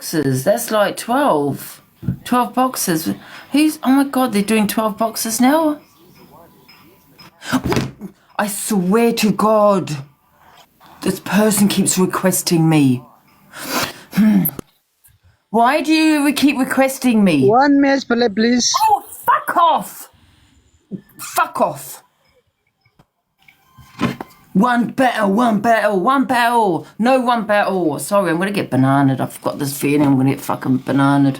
boxes. That's like 12. 12 boxes. Who's... Oh my God, they're doing 12 boxes now? I swear to God. This person keeps requesting me. Why do you keep requesting me? One match play, please. Oh, fuck off. Fuck off. One battle. No one battle. Sorry, I'm going to get bananaed. I've got this feeling I'm going to get fucking bananaed.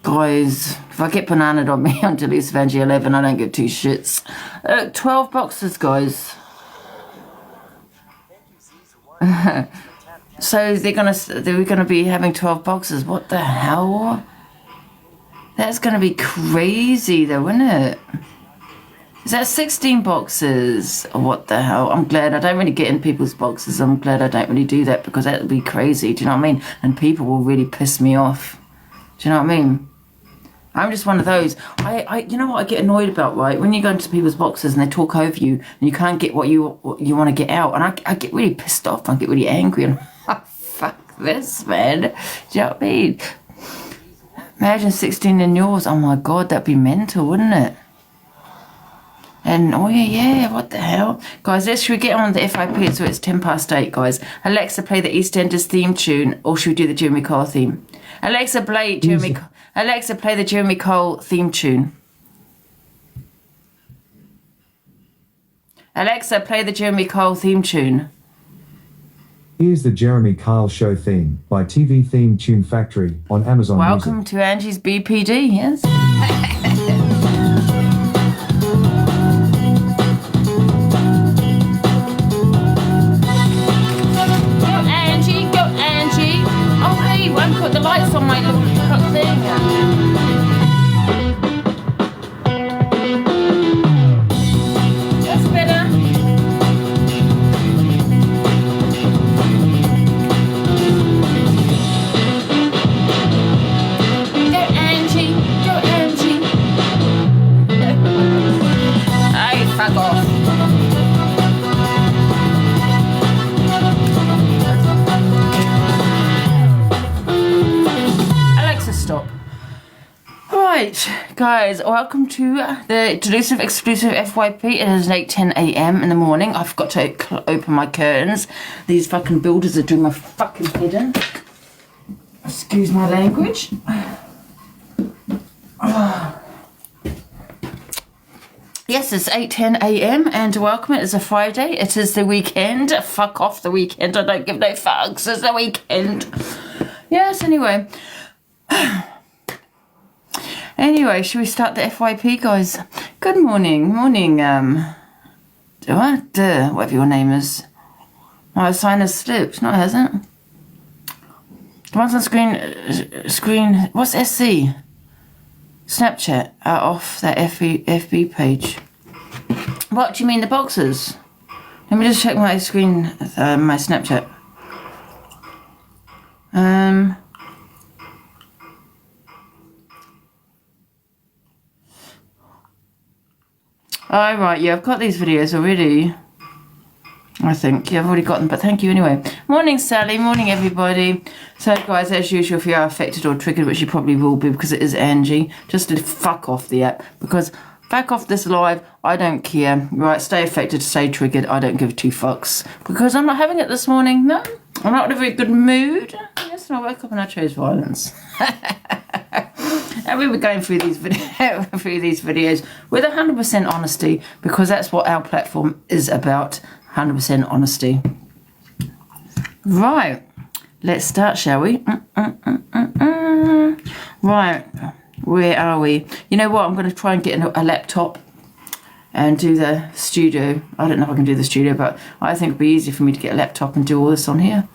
Guys, if I get bananaed on me on Deleuze of Angie 11, I don't give two shits. 12 boxes, guys. So they're gonna be having 12 boxes. What the hell? That's gonna be crazy though, isn't it? Is that 16 boxes? Or what the hell? I'm glad I don't really get in people's boxes. I'm glad I don't really do that because that would be crazy. Do you know what I mean? And people will really piss me off. Do you know what I mean? I'm just one of those. You know what I get annoyed about, right? When you go into people's boxes and they talk over you and you can't get what you want to get out. And I get really pissed off. I get really angry. And fuck this, man. Do you know what I mean? Imagine 16 in yours. Oh my God, that'd be mental, wouldn't it? And, oh yeah, what the hell? Guys, should we get on the FYP so it's 8:10, guys? Alexa, play the EastEnders theme tune, or should we do the Jeremy Cole theme? Alexa, play the Jeremy Cole theme tune. Alexa, play the Jeremy Cole theme tune. Here's the Jeremy Kyle Show theme by TV Theme Tune Factory on Amazon Welcome Music. to Angie's BPD, yes? I haven't put the lights on my little thing. That's better. Go Angie. Hey, fuck off. Stop. Right, guys, welcome to the Delusive exclusive FYP. It is 8:10 a.m. in the morning. I've got to open my curtains. These fucking builders are doing my fucking head in. Excuse my language. Yes, it's 8:10 a.m. and welcome. It is a Friday. It is the weekend. Fuck off the weekend. I don't give no fucks. It's the weekend. Yes, anyway. Anyway, should we start the FYP, guys? Good morning, whatever your name is. My sign has slipped. No, it hasn't. The ones on screen, what's SC? Snapchat, off that FB page. What do you mean, the boxes? Let me just check my screen, my Snapchat. Oh, right, yeah, I've got these videos already. I think, yeah, I've already got them, but thank you anyway. Morning, Sally. Morning, everybody. So, guys, as usual, if you are affected or triggered, which you probably will be because it is Angie, just to fuck off the app. Because back off this live, I don't care. Right, stay affected, stay triggered. I don't give two fucks. Because I'm not having it this morning. No, I'm not in a very good mood. Yes, and I woke up and I chose violence. And we were going through these videos with 100% honesty, because that's what our platform is about. 100% honesty. Right, let's start, shall we? Right, where are we? You know what? I'm going to try and get a laptop and do the studio. I don't know if I can do the studio, but I think it'd be easy for me to get a laptop and do all this on here.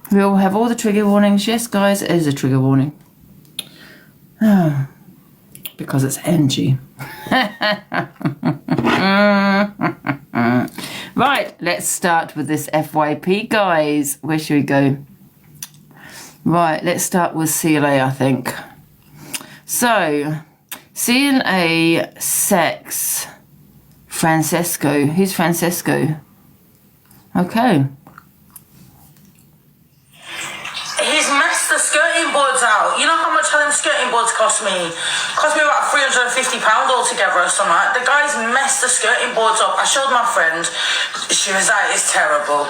We'll have all the trigger warnings. Yes, guys, it is a trigger warning. Oh, because it's Angie. Right, let's start with this FYP, guys. Where should we go? Right, let's start with CLA, I think. So, CLA sex. Francesco. Who's Francesco? Okay. His master cost me about £350 altogether or something. The guys messed the skirting boards up. I showed my friend. She was like, it's terrible.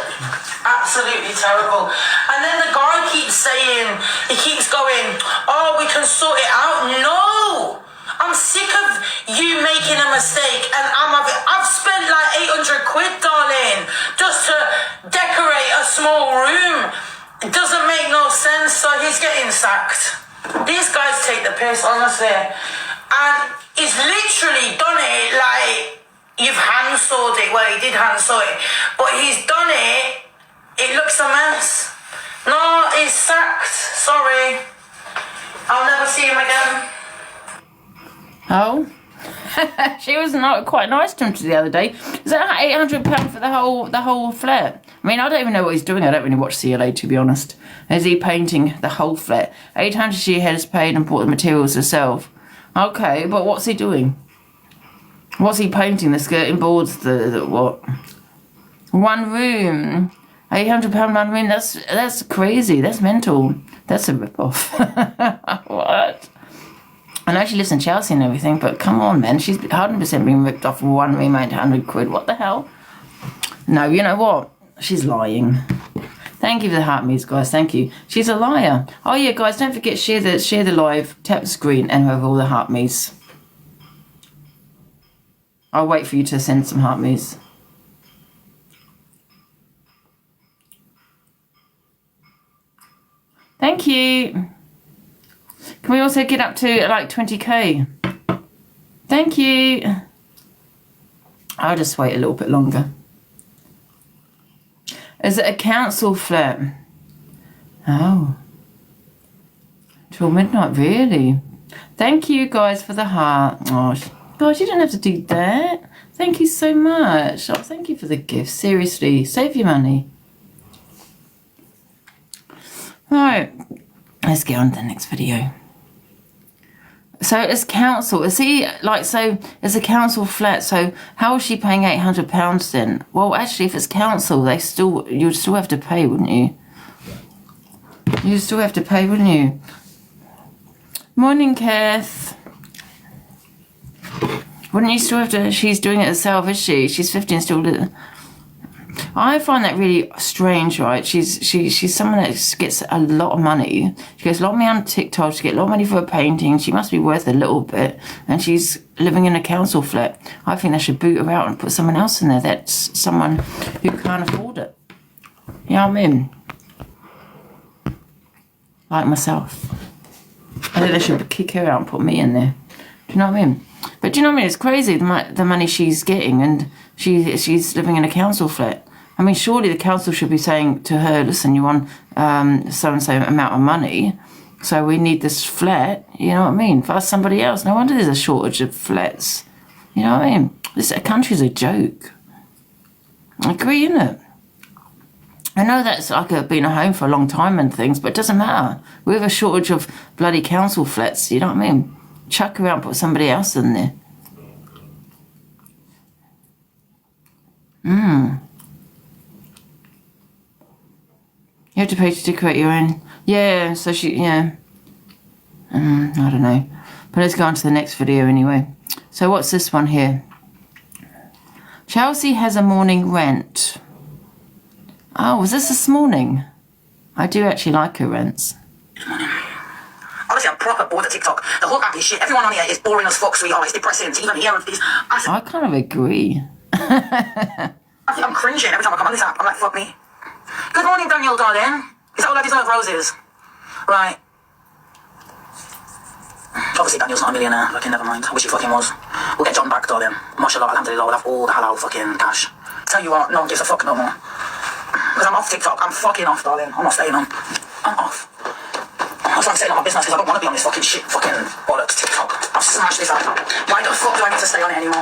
Absolutely terrible. And then the guy keeps saying, he keeps going, oh, we can sort it out. No! I'm sick of you making a mistake, and I've spent like 800 quid, darling, just to decorate a small room. It doesn't make no sense, so he's getting sacked. These guys take the piss, honestly. And he's literally done it like you've hand-sawed it. Well, he did hand-saw it, but he's done it. It looks a mess. No, he's sacked. Sorry. I'll never see him again. Oh, she was not quite nice to him the other day. Is that £800 for the whole flat? I mean, I don't even know what he's doing. I don't really watch CLA, to be honest. Is he painting the whole flat? 800 she has paid and bought the materials herself. Okay, but what's he doing? What's he painting? The skirting boards? The what? One room. £800 one room. That's crazy. That's mental. That's a rip-off. What? I know she lives in Chelsea and everything, but come on, man. She's 100% being ripped off for one room, 800 quid. What the hell? No, you know what? She's lying. Thank you for the heart me's, guys. Thank you. She's a liar. Oh, yeah, guys, don't forget, share the live, tap the screen, and have all the heart me's. I'll wait for you to send some heart me's. Thank you. Can we also get up to like 20k? Thank you. I'll just wait a little bit longer. Is it a council flat? Oh. Till midnight, really? Thank you guys for the heart. Oh, gosh, you didn't have to do that. Thank you so much. Oh, thank you for the gift. Seriously, save your money. Right, let's get on to the next video. So it's council. Is he like, so it's a council flat. So how is she paying £800 then? Well, actually, if it's council, you'd still have to pay, wouldn't you? You'd still have to pay, wouldn't you? Morning, Kath. Wouldn't you still have to? She's doing it herself, is she? She's 50 and still. I find that really strange, right? She's someone that gets a lot of money. She gets a lot of money on TikTok. She gets a lot of money for her painting. She must be worth a little bit. And she's living in a council flat. I think they should boot her out and put someone else in there. That's someone who can't afford it. You know what I mean? Like myself. I think they should kick her out and put me in there. Do you know what I mean? But do you know what I mean? It's crazy, the money she's getting, and she's living in a council flat. I mean, surely the council should be saying to her, listen, you want so-and-so amount of money, so we need this flat, you know what I mean, for somebody else. No wonder there's a shortage of flats. You know what I mean? This country's a joke. I agree, innit? I know that's like been a home for a long time and things, but it doesn't matter. We have a shortage of bloody council flats, you know what I mean? Chuck her out and put somebody else in there. You have to pay to decorate your own. Yeah, so I don't know. But let's go on to the next video anyway. So what's this one here? Chelsea has a morning rent. Oh, was this morning? I do actually like her rents. Honestly, I'm proper bored of TikTok. The whole app is shit. Everyone on here is boring as fuck, sweetheart. It's depressing. It's even here and these. I kind of agree. I think I'm cringing every time I come on this app. I'm like, fuck me. Good morning, Daniel, darling. Is that all I deserve, roses? Right. Obviously, Daniel's not a millionaire. Fucking never mind. I wish he fucking was. We'll get John back, darling. Mashallah, alhamdulillah. We'll have all the halal fucking cash. Tell you what, no one gives a fuck no more. Because I'm off TikTok. I'm fucking off, darling. I'm not staying on. I'm off. That's why I'm setting up my business, because I don't want to be on this fucking shit, fucking bollocks TikTok. I've smashed this app. Why the fuck do I need to stay on it anymore?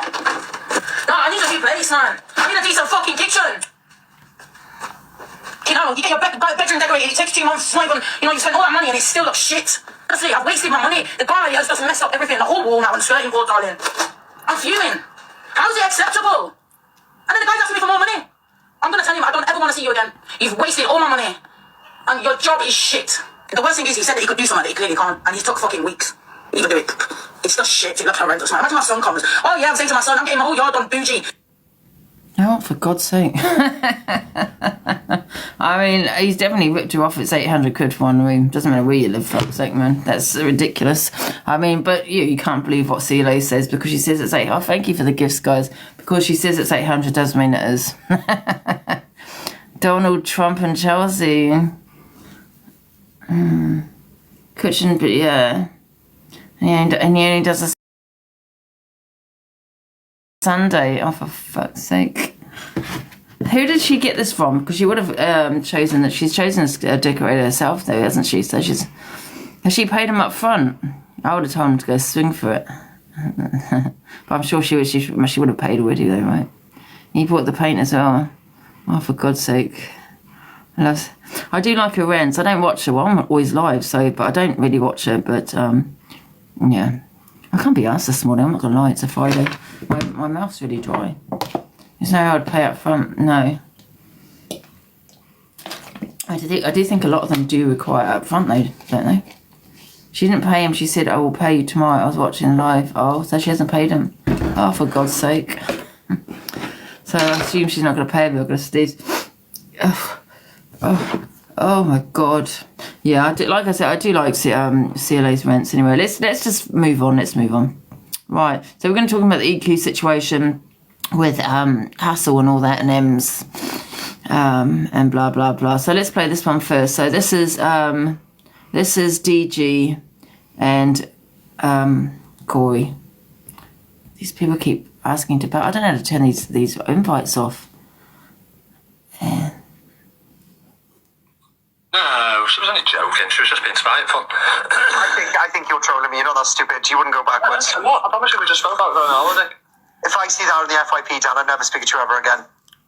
No, I need a new place, man. I need a decent fucking kitchen. You know, you get your bedroom decorated, it takes 2 months, it's not even, you spend all that money and it still looks shit. Honestly, I've wasted my money. The guy has just messed up everything, the whole wall now and skirting board, darling. I'm fuming. How is it acceptable? And then the guy's asking me for more money. I'm going to tell him I don't ever want to see you again. You've wasted all my money. And your job is shit. The worst thing is he said that he could do something that he clearly can't. And he took fucking weeks. Look at it. It's just shit. It looks horrendous. Imagine my son comes. Oh yeah, I'm saying to my son, I'm getting my whole yard on bougie. Oh, for God's sake. I mean, he's definitely ripped you off. It's 800 quid for one room. Doesn't matter where you live, for fuck's sake, man. That's ridiculous. I mean, but you can't believe what CLA says because she says it's 800. Oh, thank you for the gifts, guys. Because she says it's 800 doesn't mean it is. Donald Trump and Chelsea. Cushion, but yeah. And he only does a Sunday. Oh, for fuck's sake. Who did she get this from? Because she would have chosen that. She's chosen a decorator herself, though, hasn't she? So has she paid him up front? I would have told him to go swing for it. But I'm sure she would have paid already, though, right? He bought the paint as well. Oh, for God's sake. I do like her rents. I don't watch her. Well, I'm always live, but I don't really watch her. But, yeah. I can't be asked this morning. I'm not going to lie. It's a Friday. My mouth's really dry. There's no how I'd pay up front. No. I do think a lot of them do require up front, though, don't they? She didn't pay him. She said, I will pay you tomorrow. I was watching live. Oh, so she hasn't paid him. Oh, for God's sake. So I assume she's not going to pay him. We're going to sneeze. Oh my God. Yeah, like I said, I do like CLA's rents anyway. Let's just move on. Let's move on. Right. So we're going to talk about the EQ situation with Hassel and all that and M's and blah blah blah. So let's play this one first. So this is DG and Corey. These people keep asking to pay. I don't know how to turn these invites off. No, she was only joking. She was just being spiteful. I think you're trolling me. You're not that stupid. You wouldn't go backwards. What? I promise you we just spoke about going on holiday. If I see that on the FYP, Dan, I'm never speaking to you ever again.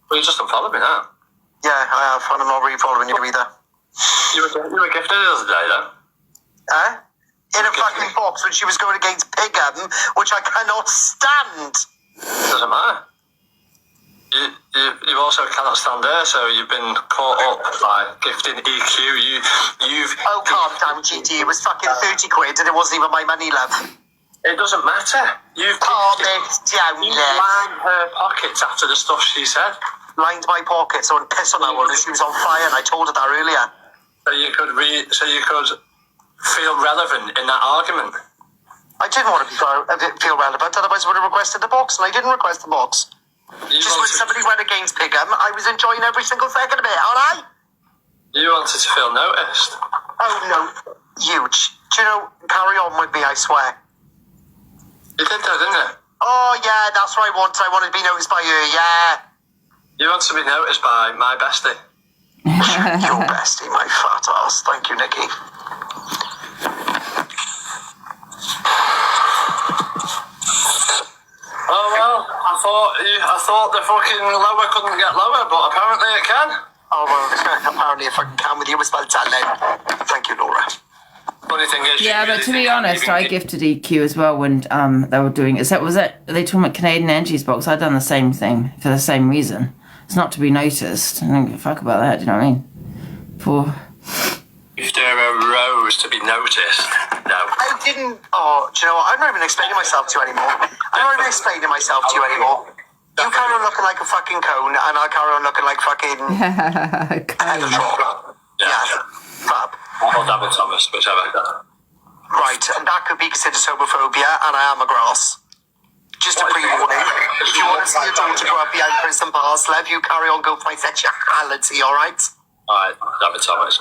Well, you just unfollowed me now. Yeah, I have, and I'm not re-following you either. You were gifted the other day, though. In a fucking box when she was going against Pigham, which I cannot stand. Doesn't matter. You also cannot stand there, so you've been caught up by gifting EQ. You've... Oh, calm down, GT. It was fucking 30 quid and it wasn't even my money, love. It doesn't matter. You've calmed it down, you lined her pockets after the stuff she said. Lined my pockets, so I'd piss on that one and she was on fire, and I told her that earlier. So you could feel relevant in that argument. I didn't want to feel relevant, otherwise I would have requested the box, and I didn't request the box. Just when somebody went against Pigham, I was enjoying every single second of it, alright? You wanted to feel noticed. Oh no, huge. Do you know, carry on with me, I swear. You did though, didn't you? Oh yeah, that's what I want. I want to be noticed by you, yeah. You want to be noticed by my bestie. Your bestie, my fat ass. Thank you, Nikki. Oh well, I thought the fucking lower couldn't get lower, but apparently it can. Oh well, apparently if I can with you as well, then. Thank you, Laura. Funny thing is, yeah, but to be honest, I gifted EQ as well when they were doing it. Was that are they talking about Canadian Angie's box? I'd done the same thing for the same reason. It's not to be noticed. I don't give a fuck about that. Do you know what I mean? If there a rose to be noticed, no. I didn't. Oh, do you know what? I'm not even explaining myself to you anymore. I'm not even explaining myself to you anymore. You carry on looking like a fucking cone, and I'll carry on looking like fucking head of chalk. Yeah. Fab. Or David Thomas, whichever. Right, and that could be considered homophobia, and I am a grass. Just a pre-warning. If you want to see your daughter grow up behind prison bars, Lev, you carry on, go for my sexuality, alright? Alright, David Thomas.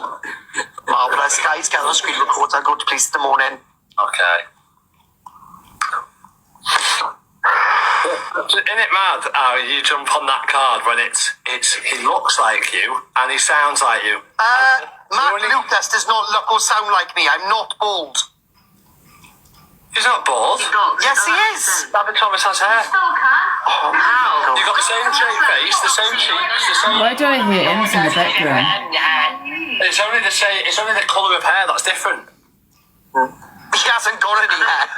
Marvellous, guys, get on the screen records. I'll go to police in the morning. Okay. Isn't it mad how you jump on that card when he looks like you and he sounds like you? Matt Lucas does not look or sound like me. I'm not bald. He's not bald. Yes, he is. David Thomas has hair. Oh, how? You got the same shape face, the same cheeks, the same... Why do I hear M's in the background? It's only the same. It's only the colour of hair that's different. He hasn't got any hair.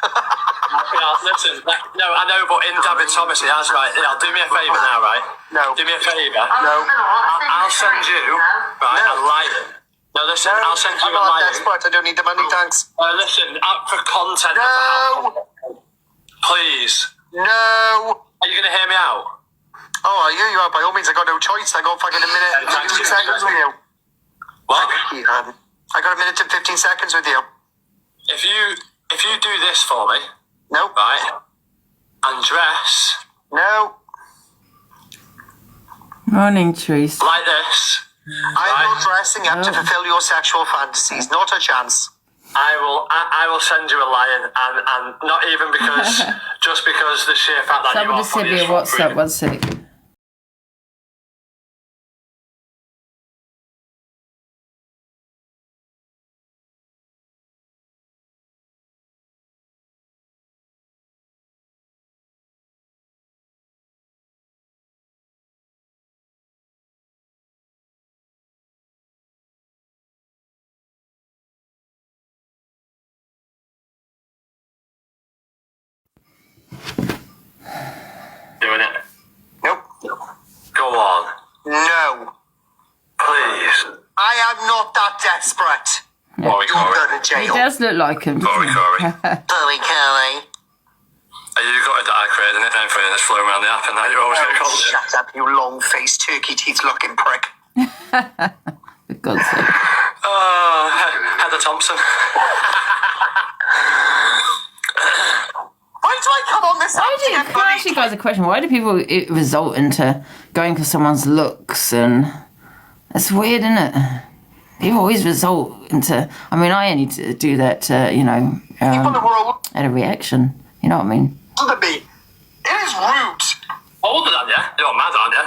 Listen, no, I know, but in David Thomas he has, right? Yeah, do me a favour now, right? No. Do me a favour. No. I'll send you, right, a light. No, listen, I'll send you I'm a not line. desperate. I don't need the money, thanks. Listen, for content. No. Please. No. Are you going to hear me out? Oh, I hear you out. By all means, I got no choice. I got fucking a minute and 15 seconds with you. What? I got a minute and 15 seconds with you. If you do this for me, No. right, and dress No. Morning, Trees. like this, I'm not dressing up to fulfill your sexual fantasies. Not a chance. I will send you a lion, and not even because, just because the sheer fact that Somebody you are send funny me a as fuck, WhatsApp, really. 1 sec. Doing it. Nope. Go on, No. please. I am not that desperate. Corey, You'll go to He jail. does look like him, Corey, doesn't Corey. Billy Kelly. You got it that I created a nickname for you that's floating around the app, and now you're always going to call it. Shut up, you long-faced, turkey-teeth-looking prick. he? For God's sake. Oh, Heather Thompson. Why do I come on this Why do you, app can I ask you guys a question? Why do people result into going for someone's looks? And it's weird, isn't it? People always result into. I mean, I only do that, People are all at a reaction. You know what I mean? to me. It is rude. Older than you? You're mad, aren't you?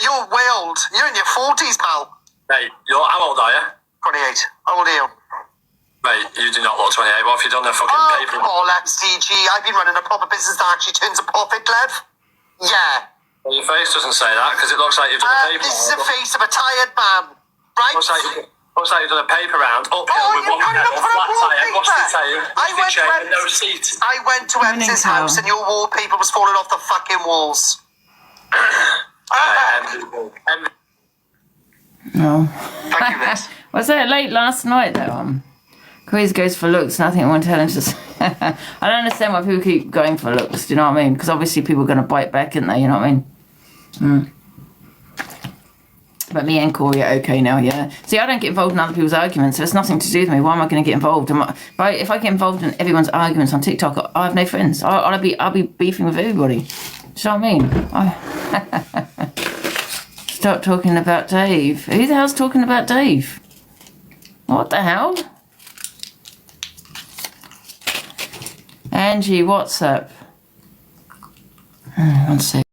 You're way old. You're in your 40s, pal. Mate, how old are you? 28. How old are you? Mate, you do not look 28. What have you done the fucking Oh, paper? bollocks, DG. I've been running a proper business that actually turns a profit, Lev. Yeah. Well, your face doesn't say that, because it looks like you've done a paper This is the round. face of a tired man, right? Looks like you've done a paper round. Uphill with you're one trying to pedal, put up flat tyre, wallpaper. rusty tail, I rusty went chain, to and no seat. I went to Morning, Em's pal. house and your wallpaper was falling off the fucking walls. No. Thank you, Liz. Was that late last night, though? Quiz goes for looks, nothing I want to tell him to say. I don't understand why people keep going for looks, do you know what I mean? Because obviously people are going to bite back, aren't they? You know what I mean? But me and Corey are okay now, yeah. See, I don't get involved in other people's arguments, so it's nothing to do with me. Why am I going to get involved? If I get involved in everyone's arguments on TikTok, I have no friends. I'll be beefing with everybody. Do you know what I mean? Stop talking about Dave. Who the hell's talking about Dave? What the hell? Angie, what's up? 1 sec.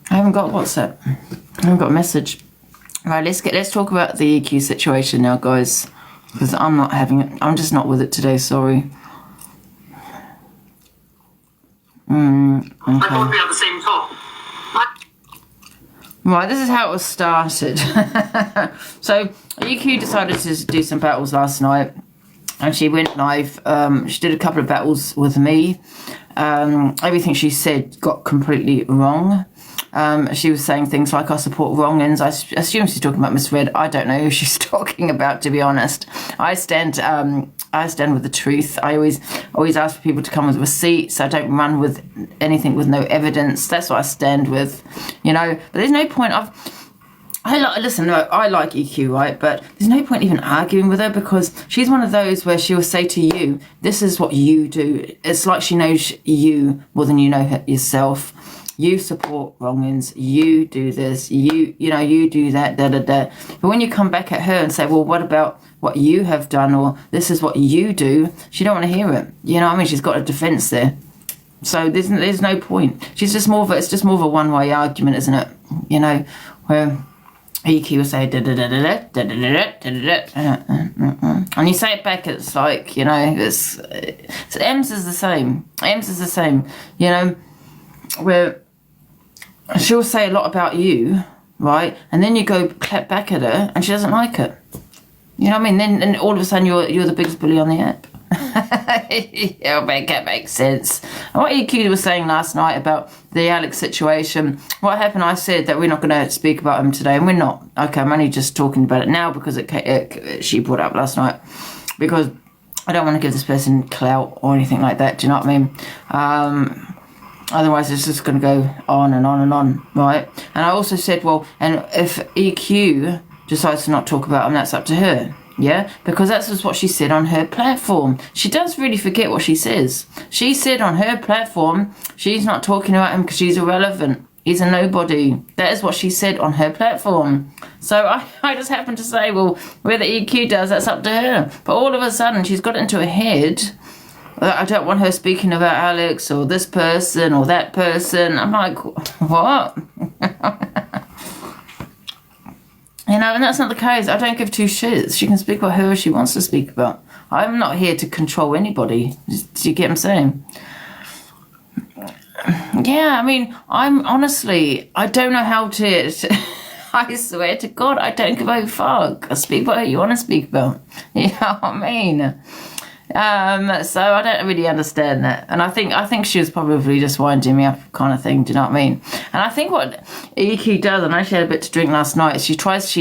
I haven't got WhatsApp. I haven't got a message. Right, let's talk about the EQ situation now, guys. Because I'm not having it. I'm just not with it today. Sorry. Okay. I thought we had the same top. Right, this is how it was started. So EQ decided to do some battles last night, and she went live. She did a couple of battles with me. Everything she said got completely wrong. She was saying things like, I support wrong ends. I assume she's talking about Miss Red. I don't know who she's talking about, to be honest. I stand with the truth. I always ask for people to come with receipts. I don't run with anything with no evidence. That's what I stand with, you know. But there's no point. Listen, no, I like EQ, right? But there's no point even arguing with her, because she's one of those where she will say to you, this is what you do. It's like she knows you more than you know yourself. You support wrong-ins, you do this, you do that, da-da-da. But when you come back at her and say, well, what about what you have done, or this is what you do, she don't want to hear it. You know what I mean? She's got a defence there. So there's no point. It's just more of a one-way argument, isn't it? You know, where EQ will say da-da-da-da-da, da-da-da-da-da-da, and you say it back, it's like, you know, it's M's is the same. M's is the same, you know, where she'll say a lot about you, right? And then you go clap back at her and she doesn't like it. You know what I mean? Then all of a sudden you're the biggest bully on the app. It'll make it make sense. And what EQ was saying last night about the Alex situation, what happened, I said that we're not going to speak about him today, and we're not. Okay, I'm only just talking about it now because she brought it up last night, because I don't want to give this person clout or anything like that, do you know what I mean? Otherwise it's just going to go on and on and on, right? And I also said, well, and if EQ decides to not talk about him, that's up to her. Yeah, because that's just what she said on her platform. She does really forget what she says. She said on her platform, she's not talking about him because she's irrelevant. He's a nobody. That is what she said on her platform. So I just happened to say, well, whether EQ does, that's up to her. But all of a sudden, she's got it into her head that I don't want her speaking about Alex or this person or that person. I'm like, what? You know, and that's not the case. I don't give two shits. She can speak about whoever she wants to speak about. I'm not here to control anybody. Do you get what I'm saying? Yeah, I mean, I'm honestly, I don't know how to I swear to God, I don't give a fuck. I speak about who you want to speak about. You know what I mean? So I don't really understand that, and I think she was probably just winding me up, kind of thing. Do you know what I mean? And I think what EQ does, and I actually had a bit to drink last night, is she throws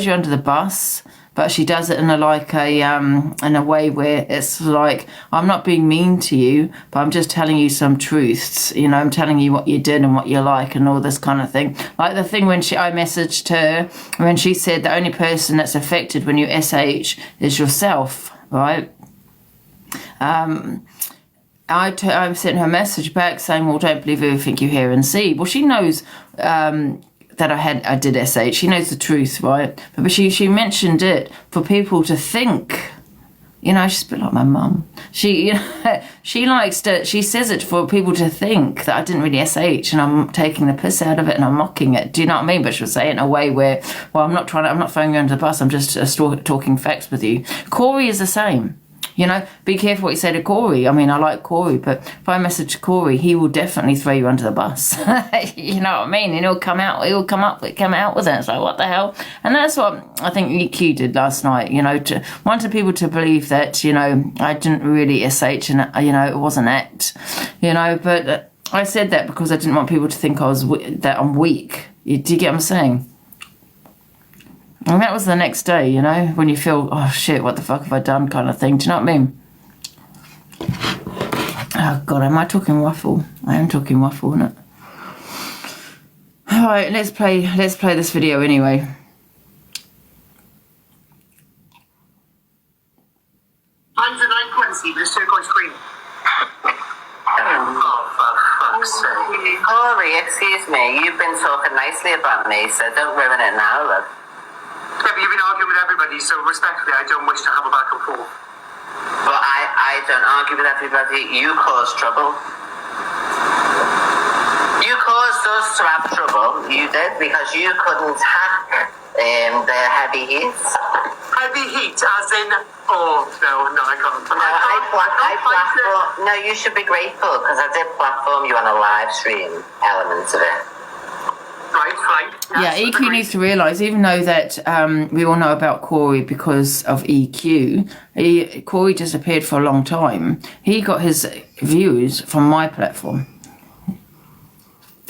you under the bus, but she does it in a way where it's like, I'm not being mean to you, but I'm just telling you some truths. You know, I'm telling you what you did and what you like and all this kind of thing. Like the thing when I messaged her when she said the only person that's affected when you SH is yourself, right? I sent her a message back saying, well, don't believe everything you hear and see. Well, she knows that I did SH. She knows the truth, right? But she mentioned it for people to think. You know, she's a bit like my mum. She says it for people to think that I didn't really SH and I'm taking the piss out of it and I'm mocking it. Do you know what I mean? But she'll say it in a way where, well, I'm not throwing you under the bus. I'm just talking facts with you. Corey is the same. You know, be careful what you say to Corey. I mean, I like Corey, but if I message Corey, he will definitely throw you under the bus. You know what I mean? And he'll come out with it. It's like, what the hell? And that's what I think EQ did last night, you know, wanted people to believe that, you know, I didn't really SH and, you know, it was an act, you know, but I said that because I didn't want people to think that I'm weak. Do you get what I'm saying? And that was the next day, you know, when you feel, oh shit, what the fuck have I done, kind of thing. Do you know what I mean? Oh God, am I talking waffle? I am talking waffle, isn't it? All right, let's play this video anyway. £109.20 with a turquoise screen. Oh, for fuck's sake. Corey, excuse me, you've been talking nicely about me, so don't ruin it now, love. Yeah, but you've been arguing with everybody, so respectfully, I don't wish to have a back and forth. Well, I don't argue with everybody. You cause trouble. You caused us to have trouble. You did, because you couldn't hack the heavy heat. Heavy heat, as in... Oh, no, I can't. No, you should be grateful, because I did platform you on a live stream element of it. Right. Yes, yeah, EQ needs to realise, even though that we all know about Corey because of EQ, Corey disappeared for a long time. He got his views from my platform.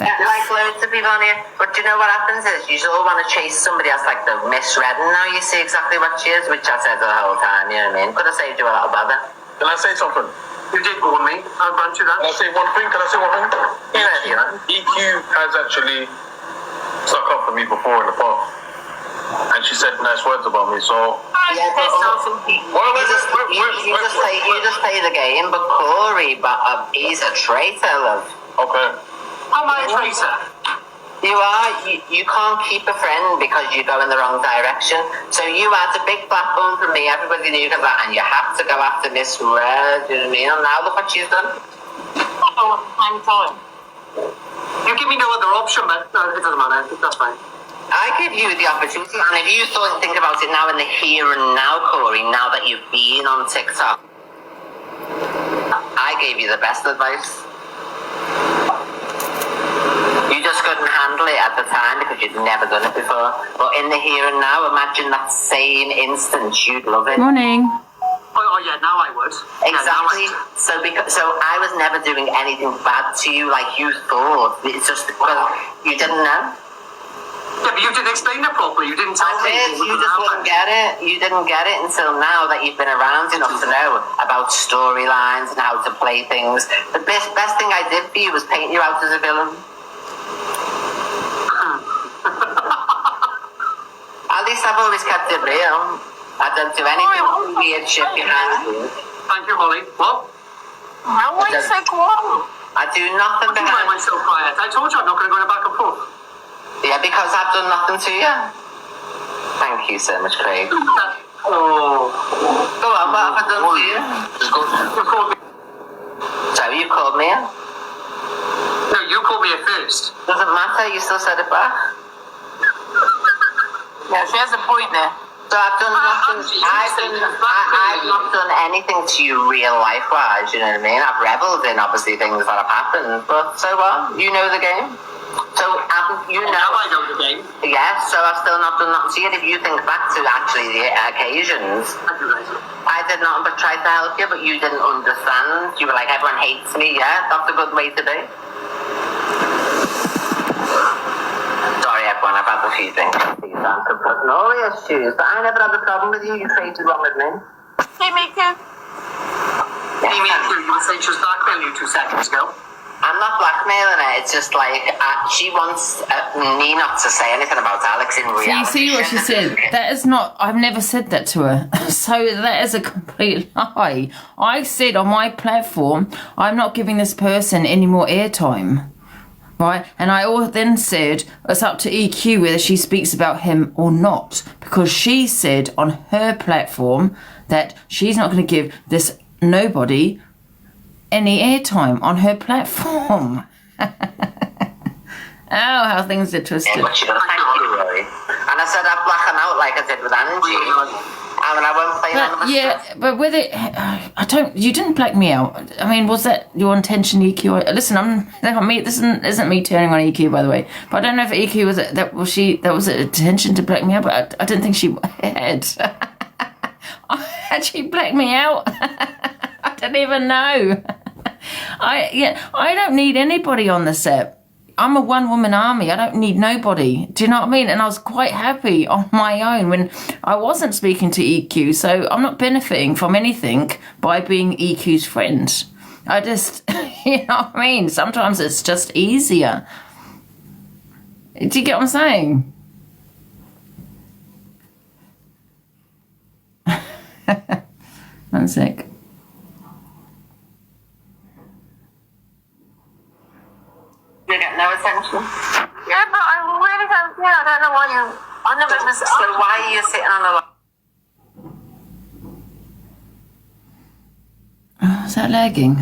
Like loads of people on here. But do you know what happens is you all want to chase somebody else like the misread, and now you see exactly what she is, which I said the whole time, you know what I mean? Could have saved you a lot of bother. Can I say something? You did warn me. I'll grant you that. Can I say one thing? EQ has actually stuck up for me before in the past, and she said nice words about me, so... Yeah, but you just play the game, but Corey, he's a traitor, love. Okay. How am I a traitor? You are. You can't keep a friend because you go in the wrong direction. So you had a big platform for me, everybody knew that, and you have to go after Miss Red, you know what I mean? And now look what she's done. Oh, I'm fine. You give me no other option, but no, it doesn't matter. That's fine. I give you the opportunity, and if you think about it now in the here and now, Corey, now that you've been on TikTok, I gave you the best advice. You just couldn't handle it at the time because you'd never done it before. But in the here and now, imagine that same instance, you'd love it. Morning. Oh yeah, now I would. Exactly. So I was never doing anything bad to you like you thought. It's just because you didn't know. Yeah, but you didn't explain it properly. You didn't tell me. You just wouldn't get it. You didn't get it until now that you've been around enough to know about storylines and how to play things. The best thing I did for you was paint you out as a villain. At least I've always kept it real. I don't do anything weird shit behind you. Thank you, Holly. What? How are you so quiet? I do nothing Why am I behind. so quiet? I told you I'm not going to go back and forth. Yeah, because I've done nothing to you. Thank you so much, Craig. Oh. Go on, what have I done to you? You called me. So you called me in? No, you called me at first. Doesn't matter, you still said it back. Yeah, she has a point there. So I've done nothing. I've not done anything to you real life wise, you know what I mean? I've reveled in obviously things that have happened, but so what? You know the game. So you know. Now I know the game. Yes, so I've still not done nothing to you. If you think back to actually the occasions, I did nothing but try to help you, but you didn't understand. You were like, everyone hates me, yeah? That's a good way to be. Sorry everyone, I've had a few things. I'm putting all your shoes, but I never had a problem with you. You traded one with me. Hey, Mika. You mean you were saying she was blackmailing you 2 seconds ago? I'm not blackmailing her. It's just like she wants me not to say anything about Alex in So you reality. see what she said? That is not, I've never said that to her. So that is a complete lie. I said on my platform, I'm not giving this person any more airtime. Right? And I then said it's up to EQ whether she speaks about him or not. Because she said on her platform that she's not going to give this nobody any airtime on her platform. Oh, how things are twisted. Yeah, but she doesn't thank you, really. And I said I'd black him out like I did with Angie. I mean, I won't play none of But the yeah, stuff. but with it, you didn't black me out. I mean, was that your intention, EQ? Listen, this isn't me turning on EQ, by the way. But I don't know if EQ was an intention to black me out, but I didn't think she had. Had she blacked me out? I don't even know. I don't need anybody on this app. I'm a one-woman army. I don't need nobody. Do you know what I mean? And I was quite happy on my own when I wasn't speaking to EQ. So I'm not benefiting from anything by being EQ's friend. I just, you know what I mean? Sometimes it's just easier. Do you get what I'm saying? One sec. You get no attention. Yeah, but I really don't care. I don't know why you. I never was. So why are you sitting on a lot? Oh, is that lagging?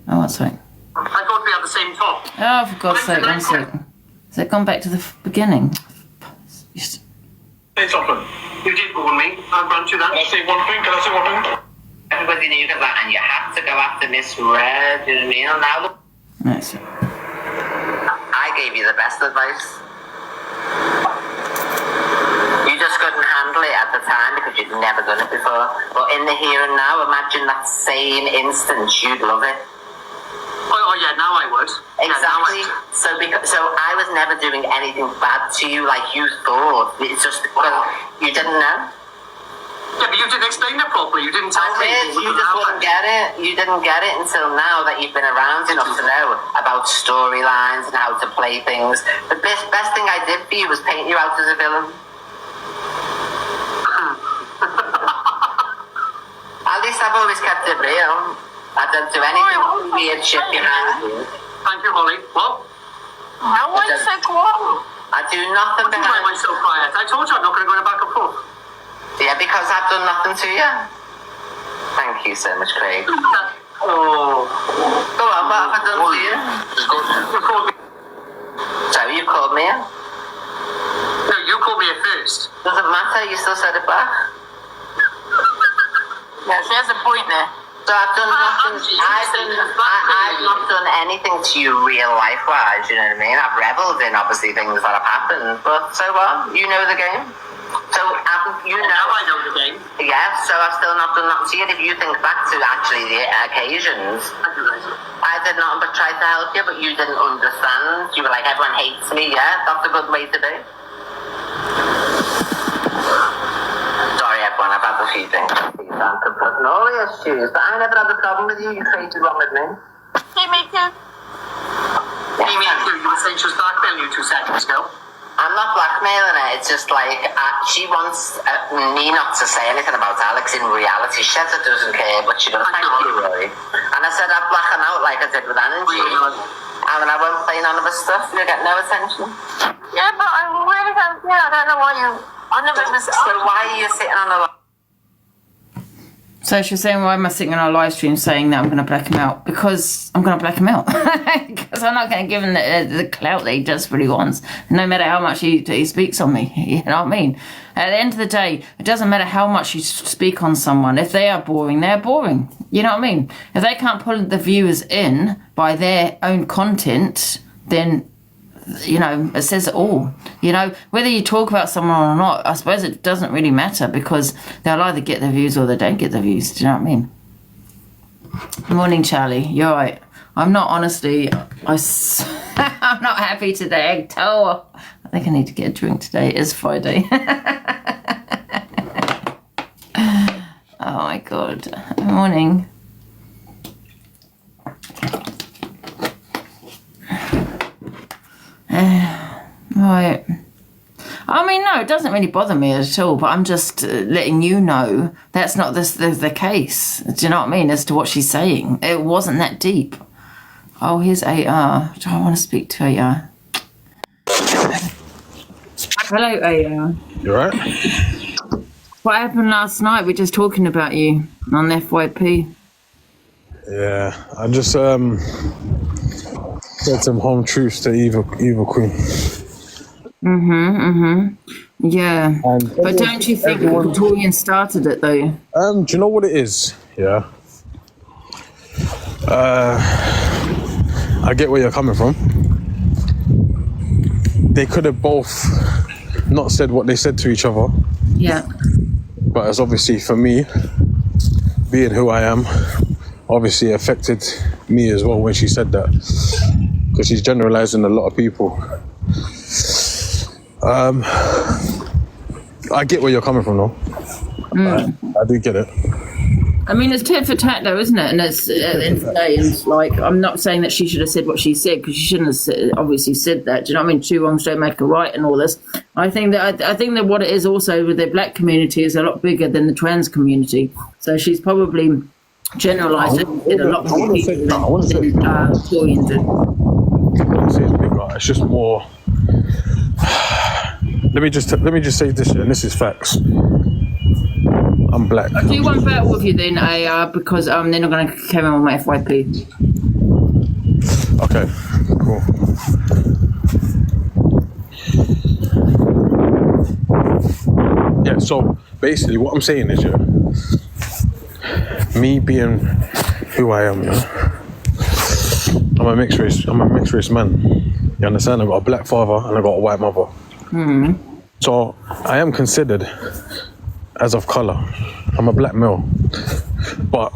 Oh, what's right? I thought we had the same top. Oh, for God's sake, one sec. Has it gone back to the beginning? Just... Say something. You did warn me. I'll grant you that. Can I say one thing? Everybody knew that, and you have to go after Miss Red. You know what I mean? And now look. That's it. I gave you the best advice. You just couldn't handle it at the time because you'd never done it before. But in the here and now, imagine that same instance, you'd love it. Oh yeah, now I would. Exactly. So I was never doing anything bad to you like you thought. It's just because you didn't know. Yeah, but you didn't explain it properly. You didn't tell me. You just wouldn't get it. You didn't get it until now that you've been around enough to know about storylines and how to play things. The best thing I did for you was paint you out as a villain. At least I've always kept it real. I don't do anything weird shit behind you. Thank you, Holly. What? How are you so quiet? I do nothing Why am I behind. so quiet? I told you I'm not going to go back and forth. Yeah, because I've done nothing to you. Thank you so much, Craig. Oh. Go on, what have I done to you? You called me. So you called me in? No, you called me at first. Doesn't matter, you still said it back. Yeah, she has a point there. So I've done nothing. I've not done anything to you real life-wise, you know what I mean? I've revelled in, obviously, things that have happened, but so what? You know the game. So, you know... Now I know the game. Yeah, so I've still not done nothing to you. If you think back to actually the occasions, I did nothing but try to help you, but you didn't understand. You were like, everyone hates me, yeah? That's a good way to be. Sorry, everyone, I've had a few things. I'm putting all the issues, but I never had a problem with you. You created one with me. Hey, me too. You mean you were saying she was blackmailing you 2 seconds ago? I'm not blackmailing her. It's just like she wants me not to say anything about Alex. In reality, she says it doesn't care, but she does. Thank you, really. And I said I'd black him out like I did with Angie. And I won't play none of his stuff. You get no attention. Yeah, but I'm really confused. I don't know why you. I never So why are you sitting on a? So she's saying, why am I sitting on our live stream saying that I'm going to black him out? Because I'm going to black him out. Because I'm not going to give him the clout that he desperately wants, no matter how much he speaks on me. You know what I mean? At the end of the day, it doesn't matter how much you speak on someone. If they are boring, they're boring. You know what I mean? If they can't pull the viewers in by their own content, then... you know, it says it all. You know, whether you talk about someone or not, I suppose it doesn't really matter because they'll either get the views or they don't get the views. Do you know what I mean? Morning, Charlie. You're right. I'm not, honestly, I'm not happy today. I think I need to get a drink today. It is Friday. Oh, my God. Morning. Right. I mean, no, it doesn't really bother me at all, but I'm just letting you know that's not the case. Do you know what I mean? As to what she's saying. It wasn't that deep. Oh, here's AR. Do I want to speak to AR? Hello, AR. You alright? What happened last night? We're just talking about you on FYP. Yeah, I just said some home truths to Evil Queen. Yeah. But don't you think Victorian started it though? Do you know what it is? Yeah. I get where you're coming from. They could have both not said what they said to each other. Yeah. But it's obviously for me, being who I am, obviously affected me as well when she said that. Because she's generalizing a lot of people. I get where you're coming from though. I do get it. I mean, it's tit for tat though, isn't it? And it's at the end of the day, and it's like, I'm not saying that she should have said what she said, because she shouldn't have obviously said that. Do you know what I mean? 2 wrongs don't make a right and all this. I think that what it is also with the black community is a lot bigger than the trans community. So she's probably generalised it a lot more people than Victorians did. I wouldn't say it's bigger. It's just more. Let me just say this, and this is facts. I'm black. I'll do one battle with you then, AR, because then I'm going to carry on with my FYP. Okay, cool. Yeah, so basically what I'm saying is, yeah, me being who I am, yeah, I'm a mixed race man. You understand? I've got a black father and I've got a white mother. So I am considered as of colour. I'm a black male. But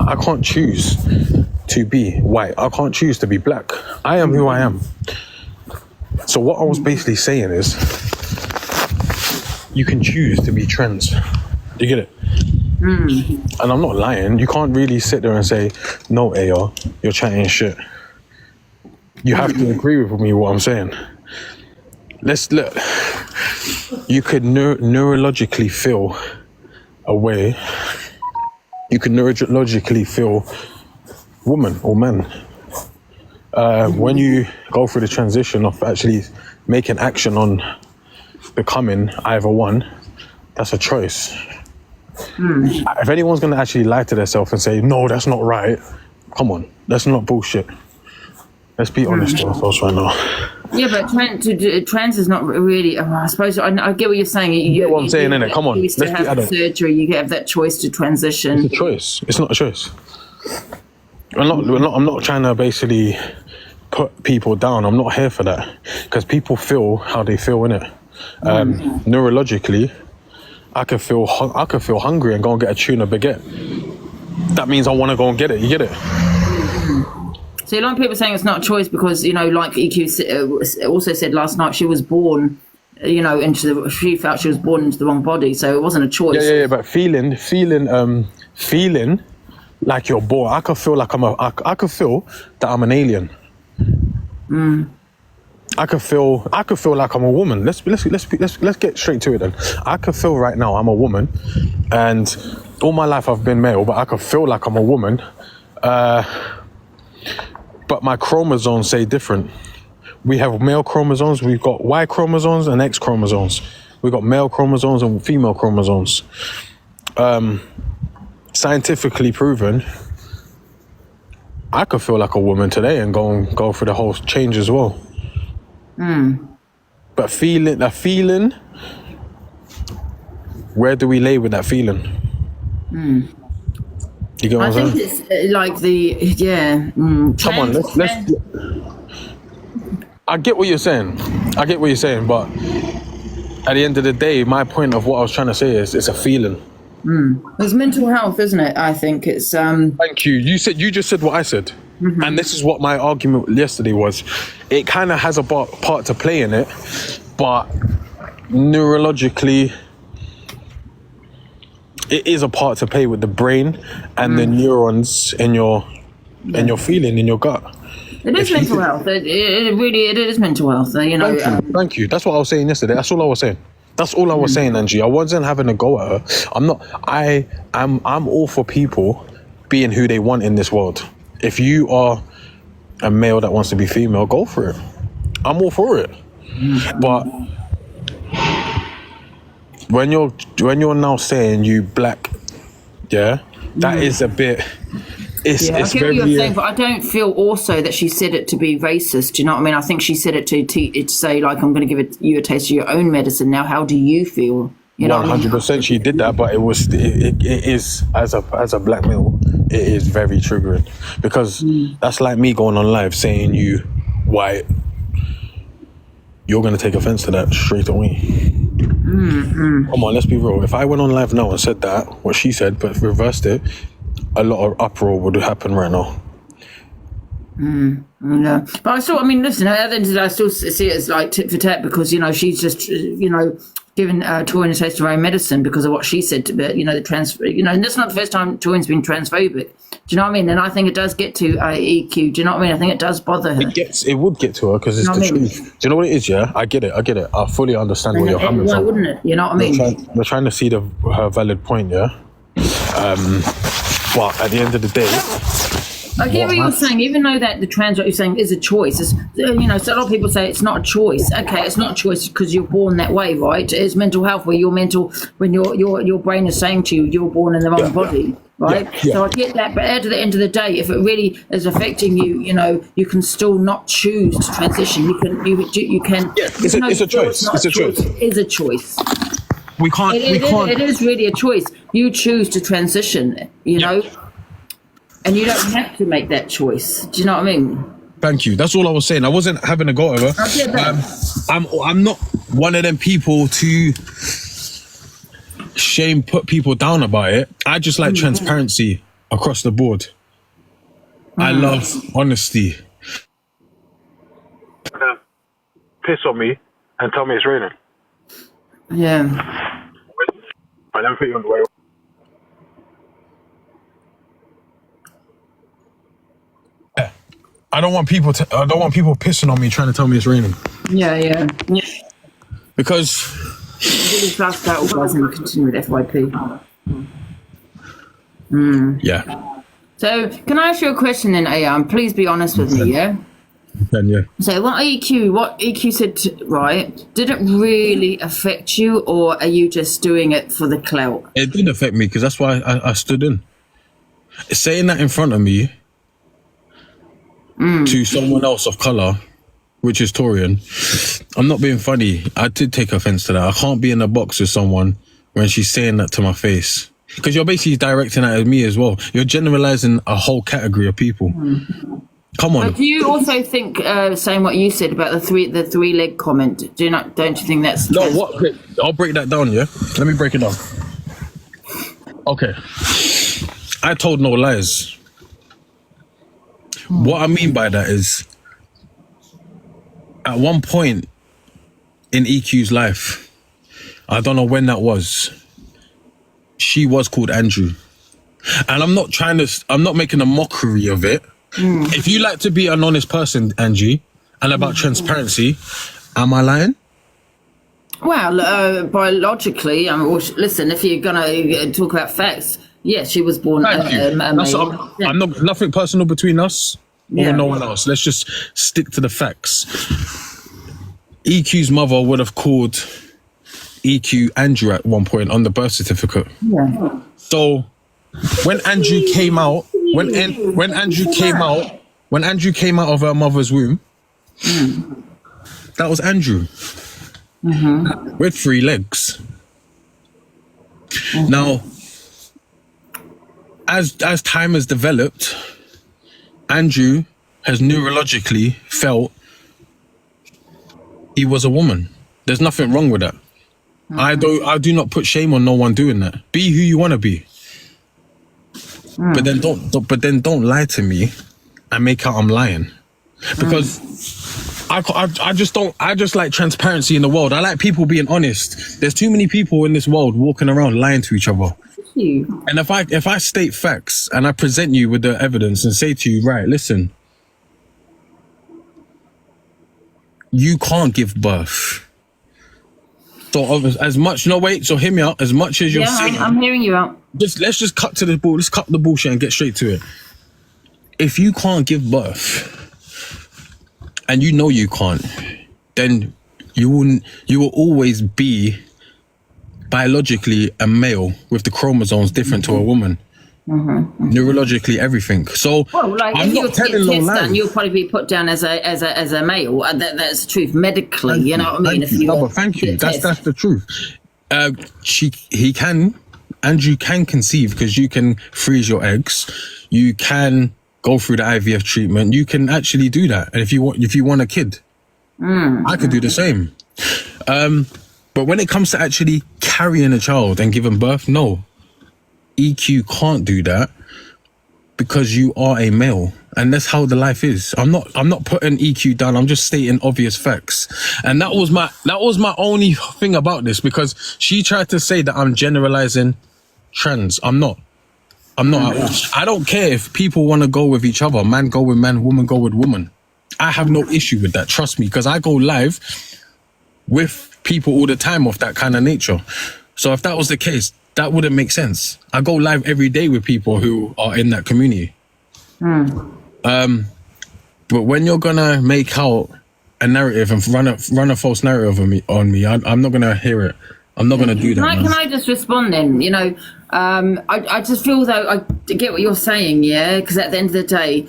I can't choose to be white. I can't choose to be black. I am who I am. So what I was basically saying is, you can choose to be trans. Do you get it? And I'm not lying. You can't really sit there and say, no, AR, you're chatting shit. You have to agree with me what I'm saying. Let's look. You could neurologically feel a way. You could neurologically feel woman or man. When you go through the transition of actually making action on becoming either one, that's a choice. If anyone's going to actually lie to themselves and say, no, that's not right, come on, that's not bullshit. Let's be honest with ourselves right now. Yeah, but trans is not really, I suppose, I get what you're saying. You get what I'm saying, innit? Come on, let's be adult. Surgery, you have that choice to transition. It's a choice. It's not a choice. I'm not trying to basically put people down. I'm not here for that, because people feel how they feel, innit? Neurologically, I could feel hungry and go and get a tuna baguette. That means I want to go and get it. You get it? So a lot of people saying it's not a choice because, you know, like EQ also said last night, she was born, you know, she felt she was born into the wrong body, so it wasn't a choice. Yeah. But feeling like you're born. I could feel like I could feel that I'm an alien. I could feel like I'm a woman. Let's get straight to it then. I could feel right now I'm a woman, and all my life I've been male, but I could feel like I'm a woman. But my chromosomes say different. We have male chromosomes, we've got Y chromosomes and X chromosomes. We've got male chromosomes and female chromosomes. Scientifically proven, I could feel like a woman today and go through the whole change as well. But that feeling, where do we lay with that feeling? You get what I'm saying? I think it's like Come on, let's. I get what you're saying, but at the end of the day, my point of what I was trying to say is it's a feeling. It's mental health, isn't it? I think it's Thank you. You just said what I said. And this is what my argument yesterday was. It kind of has a part to play in it, but neurologically, it is a part to play with the brain and the neurons in your feeling, in your gut. It is mental health. It is mental health. You know. Thank you. That's what I was saying yesterday. That's all I was saying. That's all I was saying, Angie. I wasn't having a go at her. I'm all for people being who they want in this world. If you are a male that wants to be female, go for it. I'm all for it. But when you're now saying you black, that is a bit. It's I get very. what you're saying, but I don't feel also that she said it to be racist. Do you know what I mean? I think she said it to say, like, I'm going to give you a taste of your own medicine. Now, how do you feel? You know, 100% she did that, but it is as a black male, it is very triggering, because that's like me going on live saying you white. You're going to take offense to that straight away. Come on, let's be real. If I went on live now and said that, what she said, but reversed it, a lot of uproar would happen right now. Yeah, but I mean, listen, at the end of the day, I still see it as like tit for tat, because, you know, she's just, you know, given Toyin a taste of her own medicine because of what she said to, you know, and that's not the first time Toyin's been transphobic. Do you know what I mean? And I think it does get to EQ. Do you know what I mean? I think it does bother her. It would get to her because it's the truth. Do you know what it is? Yeah, I get it. I fully understand where you're coming from. Why wouldn't it? You know what I mean? We're trying to see her valid point. Yeah. But at the end of the day, I get what you're saying. Even though that the trans, what you're saying, is a choice. It's, you know, so a lot of people say it's not a choice. Okay, it's not a choice because you're born that way, right? It's mental health where when your brain is saying to you, you're born in the wrong body, right? Yeah. So I get that, but at the end of the day, if it really is affecting you, you know, you can still not choose to transition. You can. Yeah, it's a choice. It's a choice. It is a choice. We can't. It is really a choice. You choose to transition, you know. And you don't have to make that choice. Do you know what I mean? Thank you. That's all I was saying. I wasn't having a go at her. I'm not one of them people to put people down about it. I just like transparency across the board. I love honesty. Piss on me and tell me it's raining. Yeah. I don't put you on the way. I don't want people pissing on me trying to tell me it's raining. Yeah. Because really fast out, guys, and continue with FYP. Yeah. So, can I ask you a question then, Ayan? Please be honest with me, yeah? Then yeah. So, what EQ said, right? Did it really affect you, or are you just doing it for the clout? It did affect me because that's why I stood in. Saying that in front of me. To someone else of colour, which is Torian, I'm not being funny. I did take offence to that. I can't be in a box with someone when she's saying that to my face. Because you're basically directing that at me as well. You're generalizing a whole category of people. Come on. But do you also think, saying what you said about the three leg comment? Don't you think that's No? What? I'll break that down. Yeah. Let me break it down. Okay. I told no lies. What I mean by that is, at one point in EQ's life, I don't know when that was, she was called Andrew. And I'm not making a mockery of it. If you like to be an honest person, Angie, and about transparency, am I lying? Well, biologically, I mean, listen, if you're going to talk about facts, yes, she was born Thank you. I'm not, nothing personal between us or no one else. Let's just stick to the facts. EQ's mother would have called EQ Andrew at one point on the birth certificate. Yeah. So when Andrew came out, when Andrew came out of her mother's womb, that was Andrew with 3 legs. Now, as time has developed, Andrew has neurologically felt he was a woman. There's nothing wrong with that. I do not put shame on no one doing that. Be who you want to be. But then don't lie to me and make out I'm lying. Because I just like transparency in the world. I like people being honest. There's too many people in this world walking around lying to each other. And if I state facts and I present you with the evidence and say to you, right, listen, you can't give birth. So as much, no wait, so hear me out. As much as you're saying, I'm hearing you out. Let's just cut to the ball. Let's cut the bullshit and get straight to it. If you can't give birth, and you know you can't, then you will always be biologically a male with the chromosomes different to a woman. Neurologically, everything. So I'm not telling no lies. You'll probably be put down as a male. That's the truth medically. You know what I mean? Thank you. That's the truth. Andrew can conceive because you can freeze your eggs. You can go through the IVF treatment. You can actually do that. And if you want a kid, I could do the same. But when it comes to actually carrying a child and giving birth, no. EQ can't do that because you are a male, and that's how the life is. I'm not putting EQ down. I'm just stating obvious facts, and that was my only thing about this, because she tried to say that I'm generalizing trans. I'm not. I don't care if people want to go with each other. Man go with man, woman go with woman. I have no issue with that. Trust me, because I go live with people all the time of that kind of nature. So if that was the case, that wouldn't make sense. I go live every day with people who are in that community. But when you're gonna make out a narrative and run a false narrative on me, I'm not gonna hear it. I'm not gonna do that. Can I just respond then? You know, I just feel though I get what you're saying, yeah. Because at the end of the day,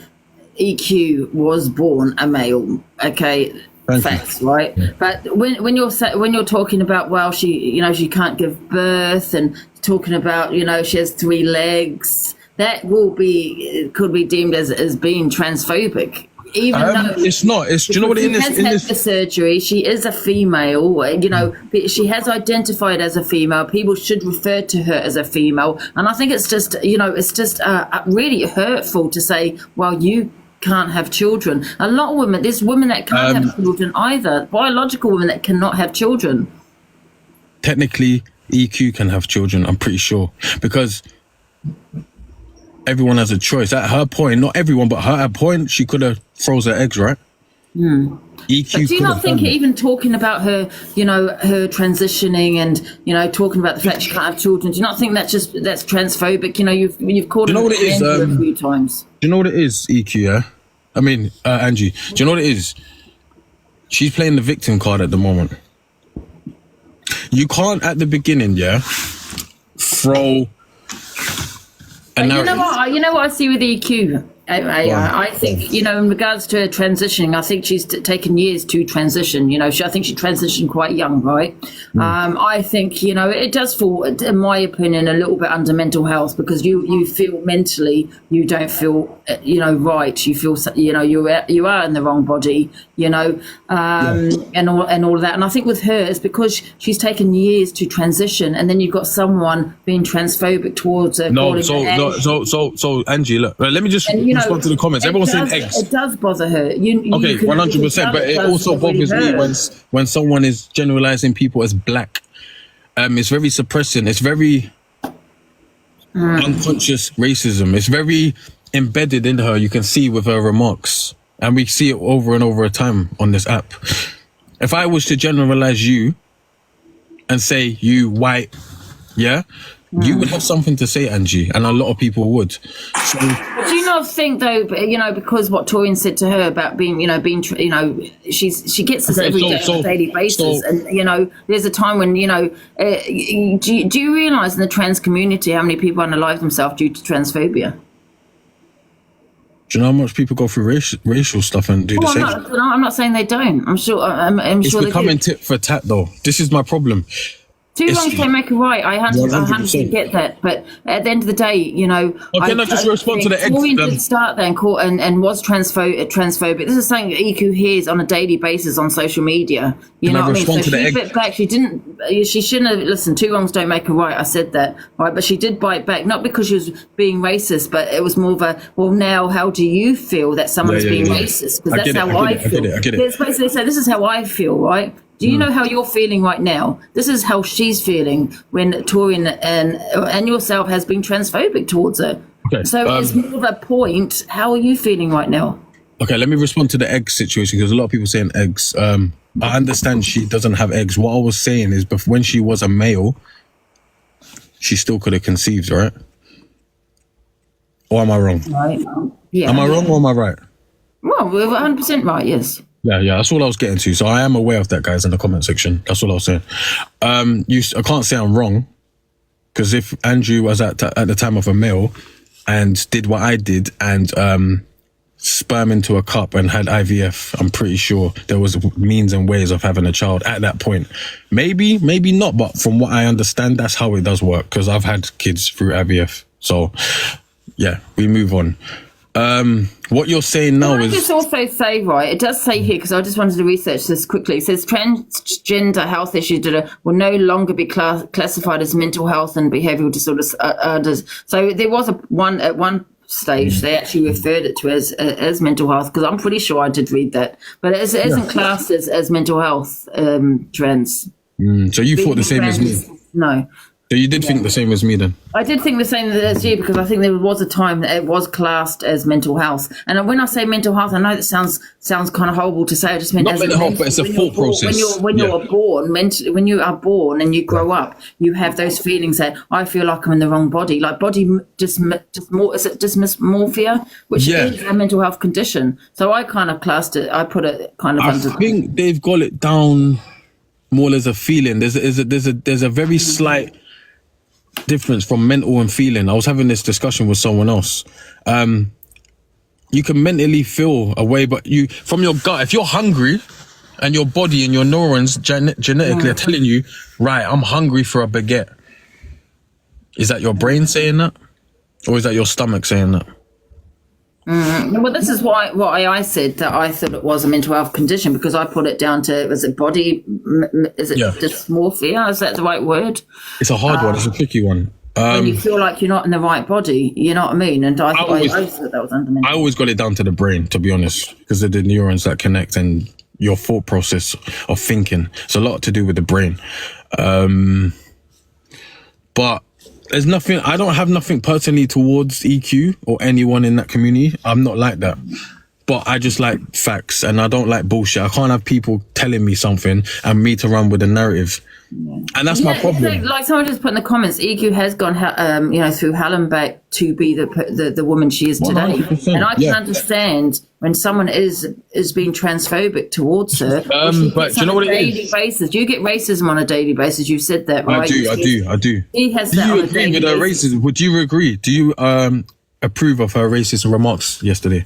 EQ was born a male. Okay. Facts, right? Yeah. But when you're talking about, well, she can't give birth, and talking about, she has 3 legs, that could be deemed as being transphobic. Even though it's not. Do you know what it is? She has had the surgery. She is a female. She has identified as a female. People should refer to her as a female, and I think it's just really hurtful to say, well, you can't have children. A lot of women, there's women that can't have children either, biological women that cannot have children. Technically, EQ can have children, I'm pretty sure, because everyone has a choice. At her point, not everyone, but her point, she could have froze her eggs, right? EQ. But do you not think even talking about her, her transitioning and, talking about the fact she can't have children, do you not think that's transphobic? You've called her a few times. Do you know what it is, EQ, yeah? I mean, Angie, do you know what it is? She's playing the victim card at the moment. You can't, at the beginning, yeah, throw a narrative. You know what I see with EQ? I think, you know, in regards to her transitioning, I think she's taken years to transition. You know, I think she transitioned quite young, right? I think, you know, it does fall, in my opinion, a little bit under mental health, because you feel mentally you don't feel, you know, right. You feel, you know, you are in the wrong body, you know, and all of that. And I think with her, it's because she's taken years to transition, and then you've got someone being transphobic towards her. So Angie, look, let me just respond to the comments. Everyone's saying eggs. It does bother her. Okay, 100%. But it also bothers me when someone is generalizing people as black. It's very suppressing. It's very unconscious racism. It's very embedded in her. You can see with her remarks, and we see it over and over a time on this app. If I was to generalize you and say you white, you would have something to say, Angie, and a lot of people would. So, do you not think, though, you know, because what Torian said to her about being, she gets this every day on a daily basis, and you know, there's a time when, you know, do you realise in the trans community how many people unalive themselves due to transphobia? Do you know how much people go through racial stuff and do the same? I'm not saying they don't. I'm sure. I'm sure it's becoming tit for tat, though. This is my problem. Two wrongs don't make a right. I 100% get that, but at the end of the day, you know. Can I just respond to the eggs? Maureen did start there and was transphobic. This is something that EQ hears on a daily basis on social media. You know what I mean? So she bit back. She shouldn't have listened. Two wrongs don't make a right. I said that, right? But she did bite back, not because she was being racist, but it was more of a, well, now how do you feel that someone's being racist? Because that's how I feel. I get it. It's basically say, this is how I feel, right? Do you know how you're feeling right now? This is how she's feeling when Torian and yourself has been transphobic towards her. Okay. So it's more of a point. How are you feeling right now? Okay, let me respond to the egg situation, because a lot of people saying eggs. I understand she doesn't have eggs. What I was saying is, when she was a male, she still could have conceived, right? Or am I wrong? Right. Yeah. Am I wrong or am I right? Well, we're 100% right, yes. Yeah, that's all I was getting to. So I am aware of that, guys, in the comment section. That's all I was saying. I can't say I'm wrong, because if Andrew was at the time of a male and did what I did and sperm into a cup and had IVF, I'm pretty sure there was means and ways of having a child at that point. Maybe not, but from what I understand, that's how it does work, because I've had kids through IVF. So yeah, we move on. What you're saying now is... I just also say, right, it does say here, because I just wanted to research this quickly. It says transgender health issues will no longer be classified as mental health and behavioural disorders. So there was at one stage they actually referred it to as mental health, because I'm pretty sure I did read that. But it isn't classed as mental health, trans. So you thought the same as me? No. So you did think the same as me then? I did think the same as you, because I think there was a time that it was classed as mental health. And when I say mental health, I know that sounds kind of horrible to say. I just meant not mental health, but it's a thought process. When you are born and you grow up, you have those feelings that I feel like I'm in the wrong body, like body dysmorphia, which is a mental health condition. So I kind of classed it. I put it kind of under. I think they've got it down more as a feeling. There's a very slight difference from mental and feeling. I was having this discussion with someone else. You can mentally feel a way, but you, from your gut, if you're hungry and your body and your neurons genetically are telling you, right, I'm hungry for a baguette, is that your brain saying that, or is that your stomach saying that? Well, this is why I said that I thought it was a mental health condition, because I put it down to, is it dysmorphia? Is that the right word? It's a hard one. It's a tricky one. When you feel like you're not in the right body, you know what I mean? And I thought that was under mental. I always got it down to the brain, to be honest, because of the neurons that connect and your thought process of thinking. It's a lot to do with the brain. But there's nothing, I don't have nothing personally towards EQ or anyone in that community. I'm not like that. But I just like facts, and I don't like bullshit. I can't have people telling me something and me to run with a narrative. And that's my problem. Like someone just put in the comments, EQ has gone, through hell and back to be the woman she is today. 100%, and I can understand when someone is being transphobic towards her. But do you know what it is? Basis. You get racism on a daily basis. You've said that, right? I do. He has do that you on a agree daily with the basis. racism? Would you agree? Do you approve of her racist remarks yesterday.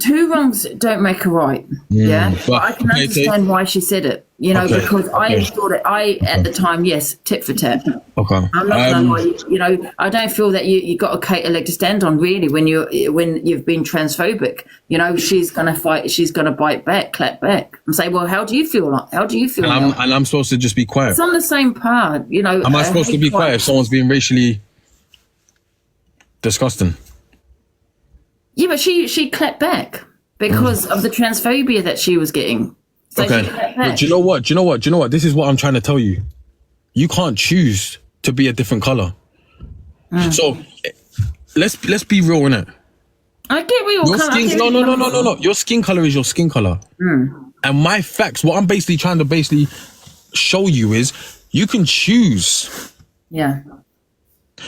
Two wrongs don't make a right. Yeah, but I can understand why she said it. You know, because I thought it. At the time, yes, tit for tat. Okay. I'm not gonna lie. You know, I don't feel that you got a leg to stand on really when you've been transphobic. You know, she's gonna fight. She's gonna bite back, clap back, and say, "Well, how do you feel? How do you feel?" And I'm supposed to just be quiet. It's on the same part. You know, am I supposed to be quiet if someone's being racially disgusting? Yeah, but she clapped back because of the transphobia that she was getting. So But do you know what? This is what I'm trying to tell you. You can't choose to be a different color. So let's be real, innit? I get where you're coming from. No. Your skin color is your skin color. And my facts, what I'm basically trying to show you is you can choose. Yeah.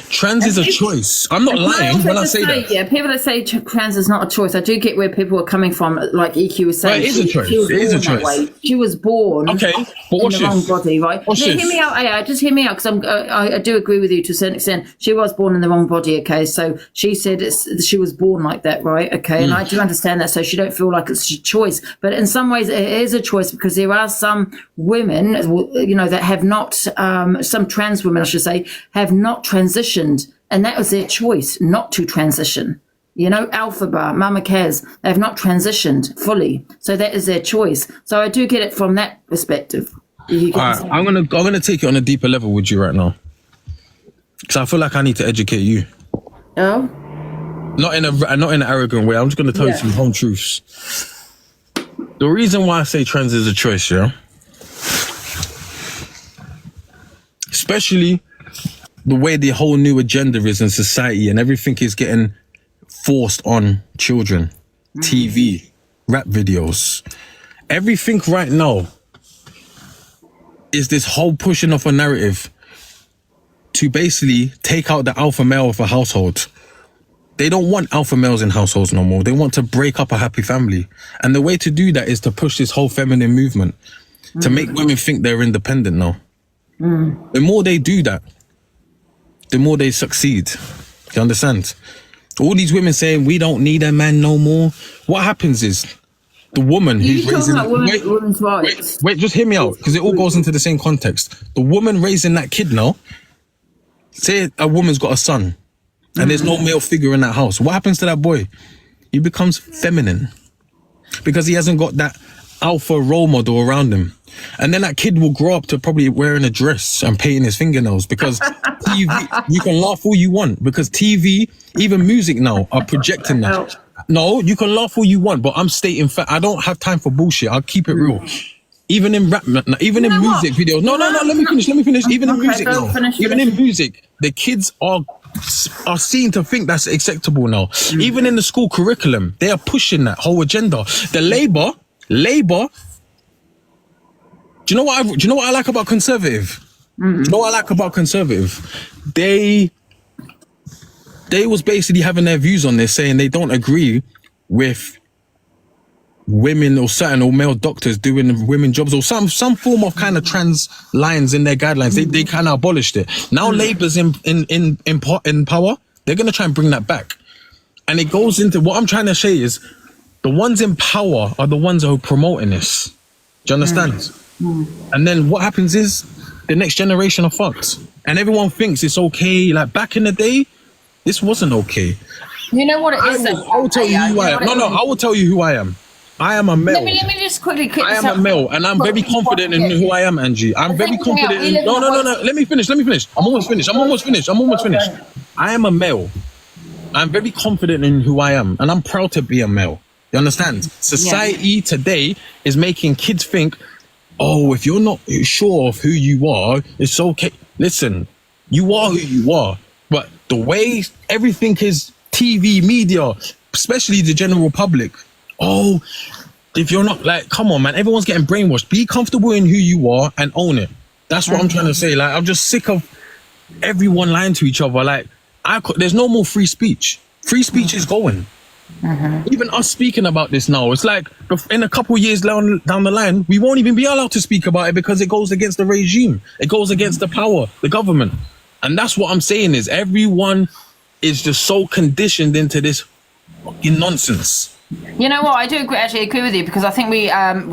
Trans is a choice. I'm not lying when I say that. Yeah, people that say trans is not a choice. I do get where people are coming from. Like EQ was saying, it is a choice. It is a choice. She was born but in the wrong body, right? Hear me out, just hear me out, because I do agree with you to a certain extent. She was born in the wrong body, okay? So she said she was born like that, right? Okay, and I do understand that. So she don't feel like it's a choice, but in some ways it is a choice because there are some women, you know, that have not, some trans women, I should say, have not transitioned. And that was their choice not to transition. You know, Alphaba, Mama Kaz, they have not transitioned fully. So that is their choice. So I do get it from that perspective. All right, I'm gonna take it on a deeper level with you right now. Because I feel like I need to educate you. Oh? Not in an arrogant way. I'm just gonna tell you some home truths. The reason why I say trans is a choice, yeah? Especially the way the whole new agenda is in society and everything is getting forced on children. TV, rap videos. Everything right now is this whole pushing of a narrative to basically take out the alpha male of a household. They don't want alpha males in households no more. They want to break up a happy family. And the way to do that is to push this whole feminine movement to make women think they're independent now. The more they do that, the more they succeed. Do you understand? All these women saying we don't need a man no more. What happens is the woman who's raising women's rights. Wait, just hear me out, because it all goes into the same context. The woman raising that kid now, say a woman's got a son and there's no male figure in that house. What happens to that boy? He becomes feminine because he hasn't got that alpha role model around him. And then that kid will grow up to probably wearing a dress and painting his fingernails because TV, you can laugh all you want because TV, even music now are projecting that. No, you can laugh all you want, but I'm stating fact. I don't have time for bullshit. I'll keep it real. Even in rap, even in music videos. No, let me finish. Even in music now. Even in music, the kids are seen to think that's acceptable now. Even in the school curriculum, they are pushing that whole agenda. The Labour, do you know what I like about conservative? Do you know what I like about conservative? They was basically having their views on this, saying they don't agree with women or certain or male doctors doing women jobs or some form of kind of trans lines in their guidelines. They kind of abolished it. Now Labour's in power. They're gonna try and bring that back, and it goes into what I'm trying to say is the ones in power are the ones who are promoting this. Do you understand? And then what happens is the next generation are fucked, and everyone thinks it's okay. Like back in the day, this wasn't okay. You know what it is? I will tell you who I am. I will tell you who I am. I am a male. Let me just quickly. I am a male, and I'm very confident in who I am, Angie. I'm very confident in. No. Let me finish. I'm almost finished. I am a male. I'm very confident in who I am, and I'm proud to be a male. You understand? Society today is making kids think, oh, if you're not sure of who you are, it's okay. Listen, you are who you are. But the way everything is TV, media, especially the general public, oh, if you're not, like, come on, man, everyone's getting brainwashed. Be comfortable in who you are and own it. That's what I'm trying to say. Like, I'm just sick of everyone lying to each other. Like, there's no more free speech. Free speech is going. Even us speaking about this now, it's like in a couple years down the line, we won't even be allowed to speak about it because it goes against the regime. It goes against the power, the government. And that's what I'm saying is everyone is just so conditioned into this fucking nonsense. You know what? I do actually agree with you, because I think we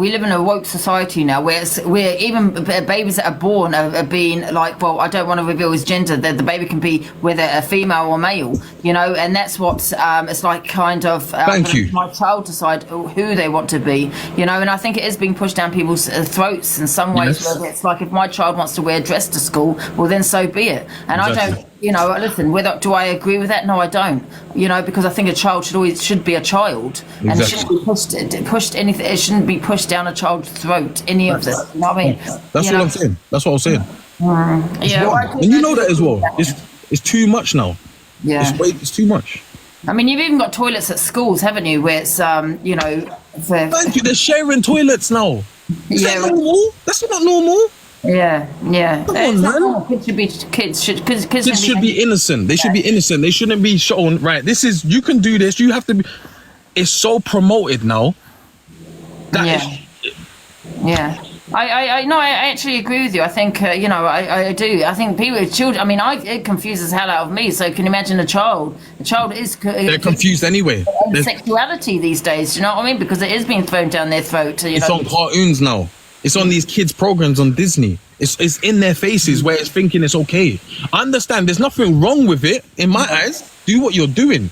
live in a woke society now where we're even babies that are born are being like, well, I don't want to reveal his gender. That the baby can be whether a female or male, you know, and that's what it's like. Kind of. Thank you. My child decide who they want to be, you know, and I think it is being pushed down people's throats in some ways. Yes. Where it's like, if my child wants to wear a dress to school, well, then so be it. And Exactly. I don't. You know, listen, do I agree with that? No, I don't. You know, because I think a child should be a child, and it shouldn't be pushed anything. It shouldn't be pushed down a child's throat. Any of this, you know what I mean? That's what I'm saying. That's what I'm saying. Yeah, And you know that as well. It's too much now. Yeah, It's too much. I mean, you've even got toilets at schools, haven't you? Where it's you know, Thank you. They're sharing toilets now. Is that Yeah. normal? That's not normal. yeah. Come on, It's not man. normal. Kids should be kids. Kids Kids should be innocent. They should be innocent. They shouldn't be shown, right, this is, you can do this, you have to be. It's so promoted now. That is, Yeah. I actually agree with you. I think, you know, I do. I think people, children, I mean, it confuses the hell out of me. So can you imagine a child? A child is... they're confused anyway. Sexuality these days, do you know what I mean? Because it is being thrown down their throat. You It's know? on cartoons now. It's on these kids' programs on Disney. It's in their faces where it's thinking it's okay. I understand there's nothing wrong with it in my eyes. Do what you're doing.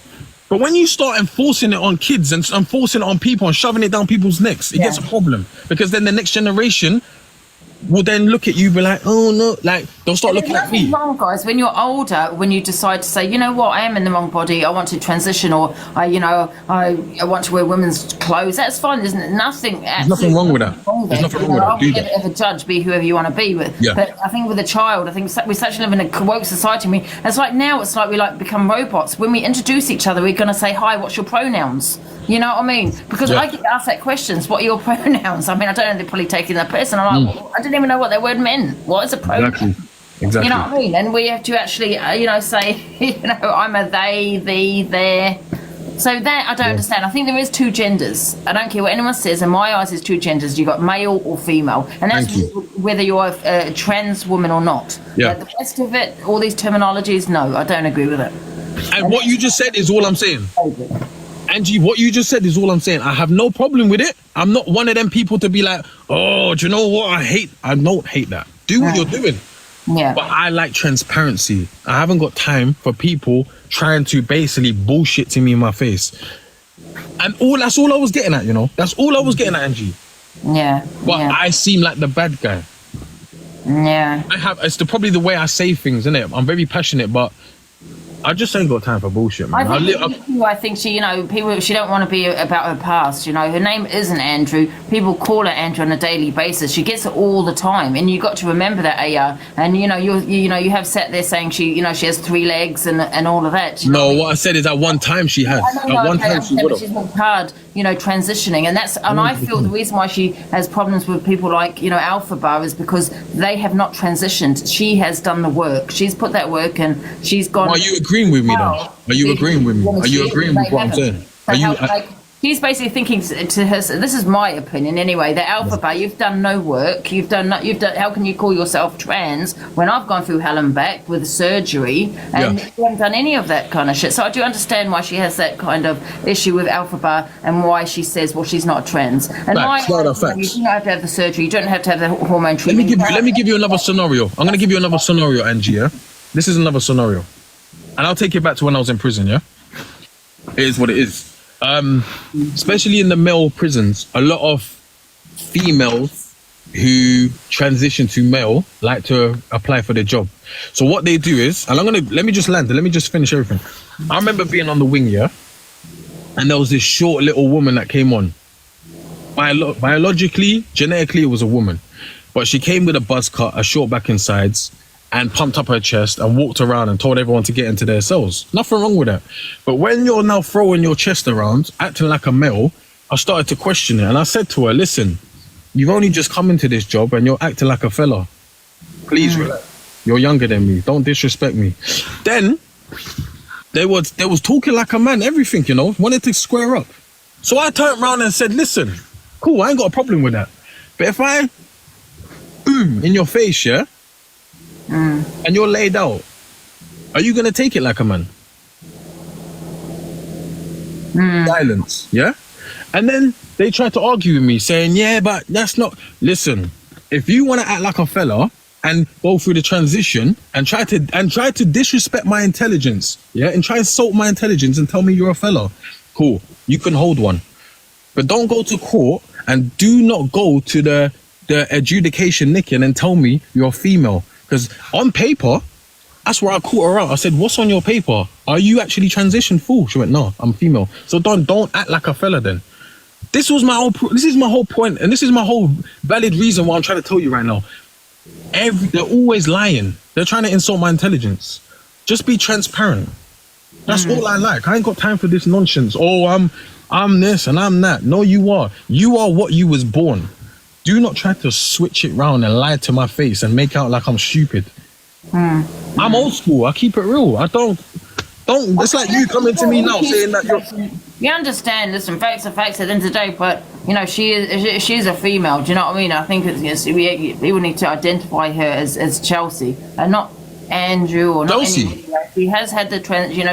But when you start enforcing it on kids and enforcing it on people and shoving it down people's necks, it gets a problem. Because then the next generation will then look at you and be like, oh no, like they'll start looking at me. There's nothing wrong, guys, when you're older, when you decide to say, you know what, I am in the wrong body, I want to transition, or I want to wear women's clothes. That's fine. There's nothing. There's nothing wrong with that. There's nothing wrong with that. I would never ever judge. Be whoever you want to be with. Yeah. But I think with a child, I think we such live in a woke society. I mean, it's like now it's like we like become robots. When we introduce each other, we're going to say, hi, what's your pronouns? You know what I mean? Because I get asked that questions. What are your pronouns? I mean, I don't know. They're probably taking that person. I'm like, well, I didn't even know what that word meant. What is a pronoun? Exactly. You know what I mean? And we have to actually, you know, say, you know, I'm a they, thee, their. So that I don't understand. I think there is two genders. I don't care what anyone says. In my eyes, there's two genders. You've got male or female, and that's whether you're a trans woman or not. Yeah. But the rest of it, all these terminologies, no, I don't agree with it. And what you just said is all I'm saying. Angie, what you just said is all I'm saying. I have no problem with it. I'm not one of them people to be like, oh, do you know what? I don't hate that. Do what you're doing. Yeah. But I like transparency. I haven't got time for people trying to basically bullshit to me in my face. And that's all I was getting at, you know? That's all I was getting at, Angie. Yeah. But I seem like the bad guy. Yeah. It's probably the way I say things, innit? I'm very passionate, but I just ain't got time for bullshit, man. I think she, you know, she don't want to be about her past. You know, her name isn't Andrew. People call her Andrew on a daily basis. She gets it all the time, and you got to remember that, Aya. And you know, you have sat there saying she, you know, she has 3 legs and all of that. No, what I said is at one time she has. At one time she would have. She's worked hard, you know, transitioning, and I feel the reason why she has problems with people like, you know, Alphaba is because they have not transitioned. She has done the work. She's put that work, and she's gone. Are you agreeing with me then? Are you agreeing with me? Are you agreeing with what I'm saying? Are you? He's basically thinking to her. This is my opinion, anyway. That Alphaba, you've done no work. You've done. How can you call yourself trans when I've gone through hell and back with surgery and you haven't done any of that kind of shit? So I do understand why she has that kind of issue with Alphaba and why she says, well, she's not trans. And facts. you don't have to have the surgery. You don't have to have the hormone treatment. Let me give you another scenario. I'm gonna give you another scenario, Angie. Yeah, this is another scenario, and I'll take it back to when I was in prison. Yeah, it is what it is. Especially in the male prisons, a lot of females who transition to male like to apply for the job. So what they do is, and let me just finish everything. I remember being on the wing, yeah, and there was this short little woman that came on. Biologically, genetically, it was a woman, but she came with a buzz cut, a short back and sides, and pumped up her chest and walked around and told everyone to get into their cells. Nothing wrong with that. But when you're now throwing your chest around, acting like a male, I started to question it. And I said to her, listen, you've only just come into this job and you're acting like a fella. Please relax. You're younger than me. Don't disrespect me. Then they was talking like a man, everything, you know, wanted to square up. So I turned around and said, listen, cool, I ain't got a problem with that. But if I boom in your face, yeah, and you're laid out, are you gonna take it like a man? Silence, yeah? And then they tried to argue with me saying, yeah, but that's not... Listen, if you want to act like a fella and go through the transition and try to disrespect my intelligence, yeah, and try and insult my intelligence and tell me you're a fella, cool, you can hold one. But don't go to court and do not go to the adjudication, Nicky, and then tell me you're a female. Because on paper, that's where I caught her out. I said, what's on your paper? Are you actually transitioned full? She went, no, I'm female. So don't act like a fella then. This is my whole point, and this is my whole valid reason why I'm trying to tell you right now. They're always lying. They're trying to insult my intelligence. Just be transparent. That's all I like. I ain't got time for this nonsense. Oh, I'm this and I'm that. No, you are. You are what you was born. Do not try to switch it round and lie to my face and make out like I'm stupid. I'm old school. I keep it real. I don't. It's like you coming to me now saying that you're... You understand, listen, facts are facts at the end of the day, but, you know, she's a female, do you know what I mean? I think people need to identify her as Chelsea and not Andrew or not Chelsea. anybody. She has had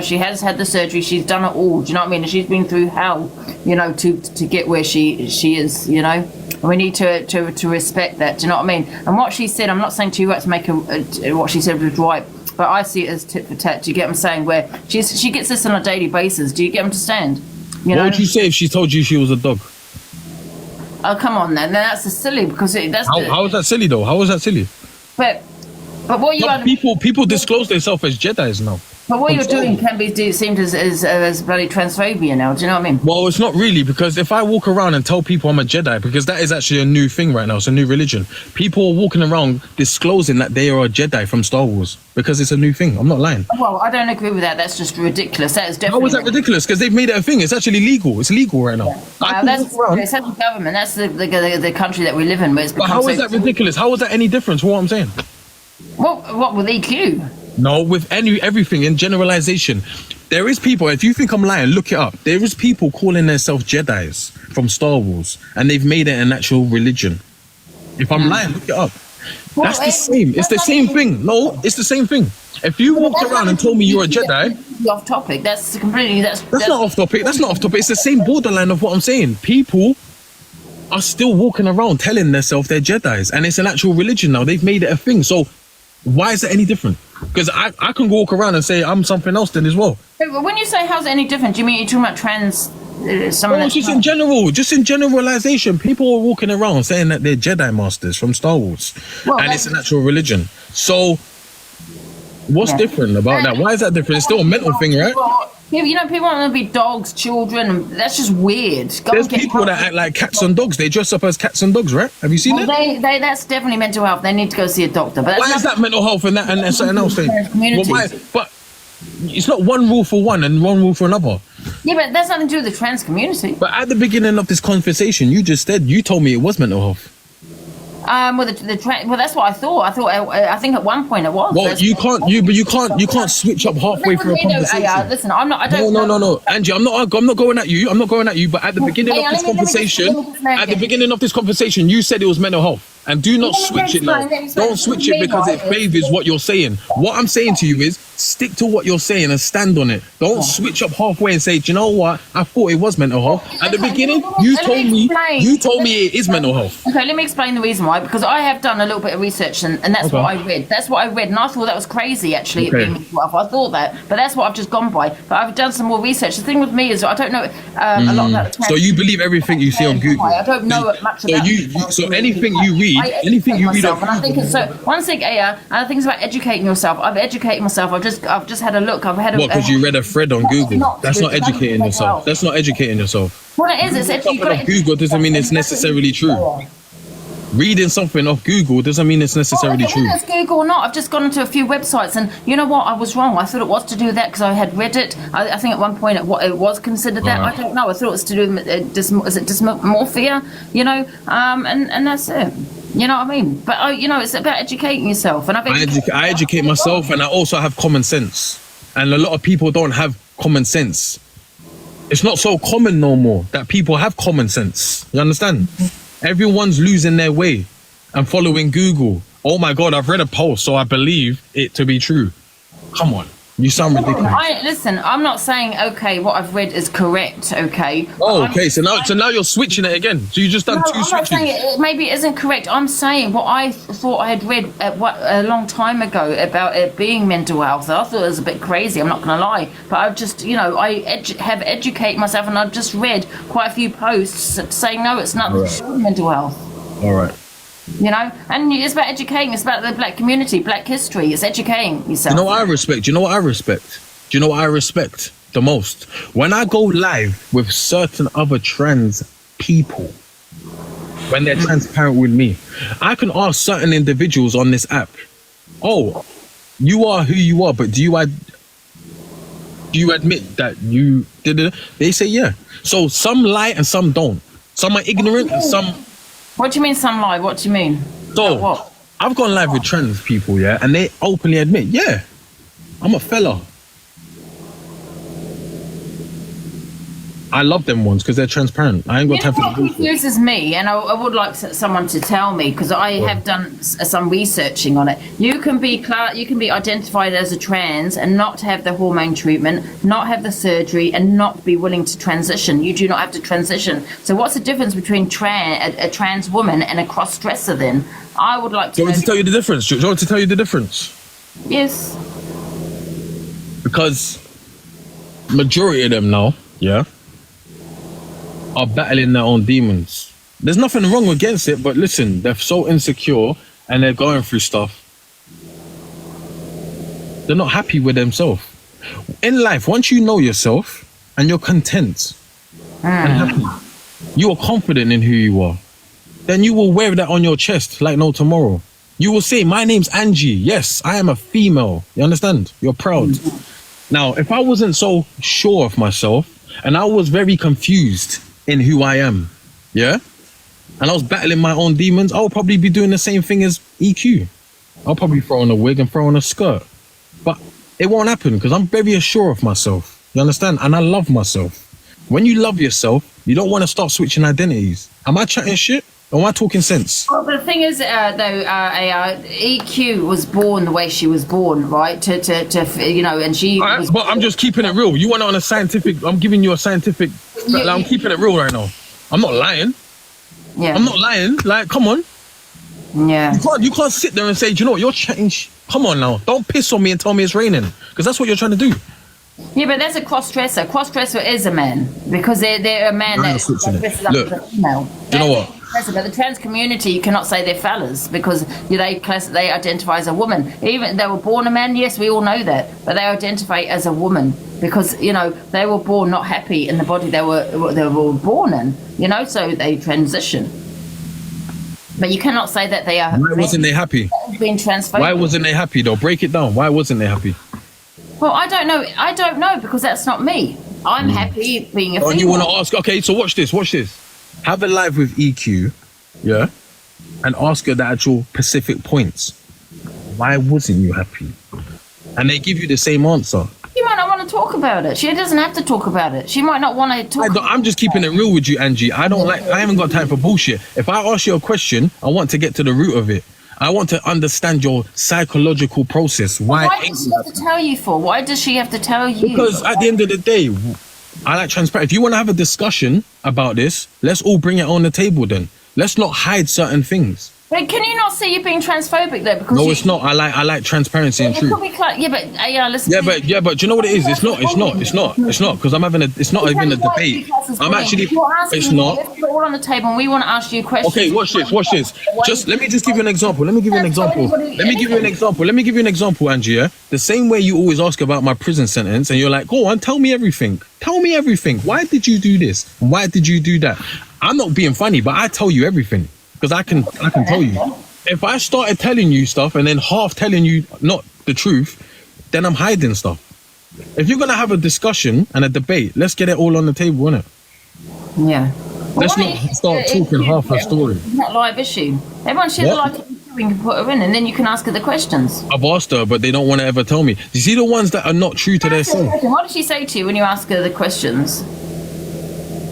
she has had the surgery, she's done it all, do you know what I mean? And she's been through hell, you know, to get where she is, you know? And we need to respect that, do you know what I mean? And what she said, I'm not saying to you to make what she said was right, but I see it as tit for tat. Do you get what I'm saying? Where she gets this on a daily basis. Do you get what I'm saying? What would you say if she told you she was a dog? Oh, come on then. That's silly because how is that silly though? How is that silly? But what you are... People disclose themselves as Jedis now. But what you're doing can be seen as bloody transphobia now. Do you know what I mean? Well, it's not really, because if I walk around and tell people I'm a Jedi, because that is actually a new thing right now, it's a new religion. People are walking around disclosing that they are a Jedi from Star Wars because it's a new thing. I'm not lying. Well, I don't agree with that. That's just ridiculous. That is definitely... How is that ridiculous? Because they've made it a thing. It's actually legal. It's legal right now. Yeah. That's the government. That's the country that we live in. But how is that ridiculous? How is that any difference? What I'm saying? What with EQ? No, with everything in generalization. There is people, if you think I'm lying, look it up. There is people calling themselves Jedis from Star Wars, and they've made it an actual religion. If I'm lying, look it up. That's the same. It's the same thing. No, it's the same thing. If you walked around and told me you're a Jedi... Off topic. That's completely... That's not off topic. That's not off topic. It's the same borderline of what I'm saying. People are still walking around telling themselves they're Jedis, and it's an actual religion now. They've made it a thing. So why is it any different? Because I can walk around and say I'm something else then as well. But when you say how's it any different, do you mean you're talking about trans... just in general, just in generalization, people are walking around saying that they're Jedi Masters from Star Wars, and it's an actual religion. So what's different about that? Why is that different? It's still a mental thing, right? You know, people want to be dogs, children, and that's just weird. There's people that act like cats and dogs. They dress up as cats and dogs, right? Have you seen that? That's definitely mental health. They need to go see a doctor. But why is that mental health and something else thing? But it's not one rule for one and one rule for another. Yeah, but that's nothing to do with the trans community. But at the beginning of this conversation, you told me it was mental health. Well, that's what I thought. I think at one point it was. Well, you can't switch up halfway through a conversation. Listen, I'm not. I don't. No, Angie, I'm not going at you. But at the beginning of this conversation, you said it was mental health. And do not switch it now. Don't switch it because it favors what you're saying. What I'm saying to you is stick to what you're saying and stand on it. Don't switch up halfway and say, do you know what? I thought it was mental health. At the beginning, you told me it is mental health. Okay, let me explain the reason why. Because I have done a little bit of research and that's what I read. That's what I read, and I thought that was crazy. Actually, it being mental health. I thought that, but that's what I've just gone by. But I've done some more research. The thing with me is I don't know a lot about the... So you believe everything you see on Google? I don't know much about. So anything you read. Anything you read up, and I think it's so. One thing, and I think it's about educating yourself. I've educated myself. I've just had a look. Because you read a thread on Google. That's not educating yourself. That's not educating yourself. What it is, it's something off Google doesn't mean it's necessarily true. Reading something off Google doesn't mean it's necessarily true. Whether it's Google or not, I've just gone into a few websites, and you know what? I was wrong. I thought it was to do with that because I had read it. I think at one point it was considered that. I don't know. I thought it was to do with dysmorphia, you know, and that's it. You know what I mean? But you know, it's about educating yourself. And I educate myself, and I also have common sense. And a lot of people don't have common sense. It's not so common no more that people have common sense. You understand? Everyone's losing their way and following Google. Oh my God, I've read a post, so I believe it to be true. Come on. You sound ridiculous. Listen, I'm not saying, okay, what I've read is correct, okay? Oh, okay. So now you're switching it again. So you just done two I'm switches. not saying maybe it isn't correct. I'm saying what I thought I had read a long time ago about it being mental health. I thought it was a bit crazy, I'm not going to lie. But I've just, I have educated myself, and I've just read quite a few posts saying, no, it's not mental health. All right. And it's about educating. It's about the black community, black history. It's educating yourself. You know what I respect? Do you know what I respect the most? When I go live with certain other trans people, when they're transparent with me, I can ask certain individuals on this app, oh, you are who you are, but do you admit that you did it? They say yeah. So some lie and some don't. Some are ignorant and some... What do you mean some lie? What do you mean? So, what? I've gone live with trans people, yeah, and they openly admit, yeah, I'm a fella. I love them ones because they're transparent. I ain't got time for what confuses me, and I would like someone to tell me, because I have done some researching on it. You can be identified as a trans and not have the hormone treatment, not have the surgery, and not be willing to transition. You do not have to transition. So what's the difference between a trans woman and a cross-dresser then? I would like to... Do you want me to tell you the difference? Do you want me to tell you the difference? Yes. Because majority of them now, yeah, are battling their own demons. There's nothing wrong against it, but listen, they're so insecure and they're going through stuff. They're not happy with themselves. In life, once you know yourself and you're content and happy, you are confident in who you are, then you will wear that on your chest like no tomorrow. You will say, my name's Angie. Yes, I am a female. You understand? You're proud. Now, if I wasn't so sure of myself and I was very confused in who I am, yeah, and I was battling my own demons, I would probably be doing the same thing as EQ. I'll probably throw on a wig and throw on a skirt, but it won't happen because I'm very sure of myself. You understand? And I love myself. When you love yourself, you don't want to start switching identities. Am I chatting shit or am I talking sense? Well, the thing is, EQ was born the way she was born, right? And she was... But I'm just keeping it real. You want it on a scientific... I'm giving you a scientific... I'm keeping it real right now. I'm not lying. Yeah. I'm not lying. Like, come on. Yeah. You can't sit there and say, do you know what, you're chatting... Come on now. Don't piss on me and tell me it's raining. Because that's what you're trying to do. Yeah, but that's a cross-dresser. Cross-dresser is a man. Because they're a man that dresses up as a female. Do you know what? But the trans community, you cannot say they're fellas because they identify as a woman. Even they were born a man, yes, we all know that, but they identify as a woman because they were born not happy in the body they were born in. So they transition. But you cannot say that they are. Why wasn't they happy? Being transphobic. Why wasn't they happy though? Break it down. Why wasn't they happy? Well, I don't know. I don't know because that's not me. I'm happy being a female. And you want to ask? Okay, so watch this. Have a live with EQ, yeah, and ask her the actual specific points. Why wasn't you happy? And they give you the same answer. She might not want to talk about it. She doesn't have to talk about it. She might not want to talk. I'm just keeping it real with you, Angie. I haven't got time for bullshit. If I ask you a question, I want to get to the root of it. I want to understand your psychological process. Why does she have to tell you for? Why does she have to tell you? Because at the end of the day, I like transparent. If you want to have a discussion about this, let's all bring it on the table then. Let's not hide certain things. But can you not see you being transphobic though? Because no, it's not. I like transparency and truth. Listen. But do you know what it is? It's not because I'm having it's not even a debate. I'm actually. It's not. We're all on the table and we want to ask you a question. Okay, watch this. Let me give you an example. Let me give you an example, Angie. Yeah? The same way you always ask about my prison sentence and you're like, go on, tell me everything. Why did you do this? Why did you do that? I'm not being funny, but I tell you everything. Because I can tell you. If I started telling you stuff and then half telling you not the truth, then I'm hiding stuff. If you're going to have a discussion and a debate, let's get it all on the table, innit? Yeah. Let's not start talking half a story. It's not live issue. Everyone should like it. We can put her in and then you can ask her the questions. I've asked her, but they don't want to ever tell me. You see the ones that are not true to themselves? What does she say to you when you ask her the questions?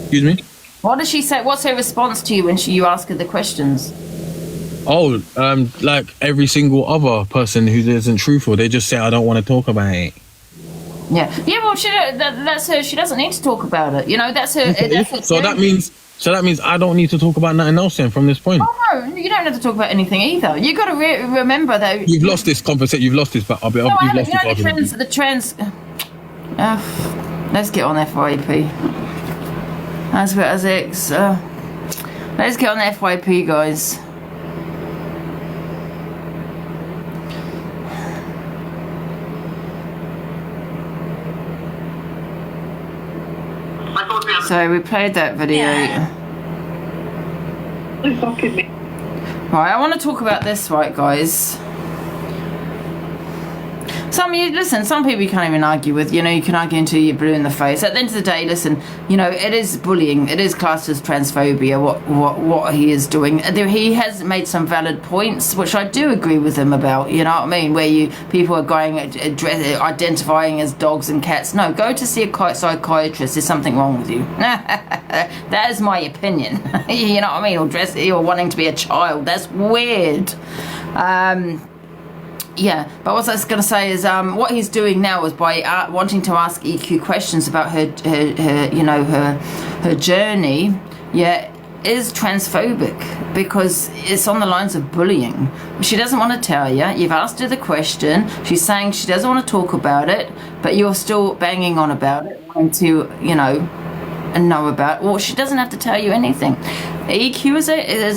Excuse me? What does she say? What's her response to you when you ask her the questions? Oh, like every single other person who isn't truthful, they just say, I don't want to talk about it. Yeah. Well, that's her. She doesn't need to talk about it. You know, that's her. That's her So that means I don't need to talk about nothing else then from this point. Oh no, you don't have to talk about anything either. You got to remember that You've lost this conversation. You've lost this. But you've lost this argument. the trans. Let's get on FYP. Let's get on FYP, guys. So we played that video. Right, I want to talk about this, right, guys. Some people you can't even argue with. You know, you can argue until you're blue in the face. At the end of the day, listen, you know, it is bullying. It is classed as transphobia, what he is doing. He has made some valid points, which I do agree with him about, you know what I mean, where people are going, identifying as dogs and cats. No, go to see a psychiatrist. There's something wrong with you. That is my opinion. You know what I mean? Or wanting to be a child. That's weird. Yeah, but what I was going to say is what he's doing now is by wanting to ask EQ questions about her journey, is transphobic because it's on the lines of bullying. She doesn't want to tell you. You've asked her the question. She's saying she doesn't want to talk about it, but you're still banging on about it, wanting to, know about it. Well, she doesn't have to tell you anything. EQ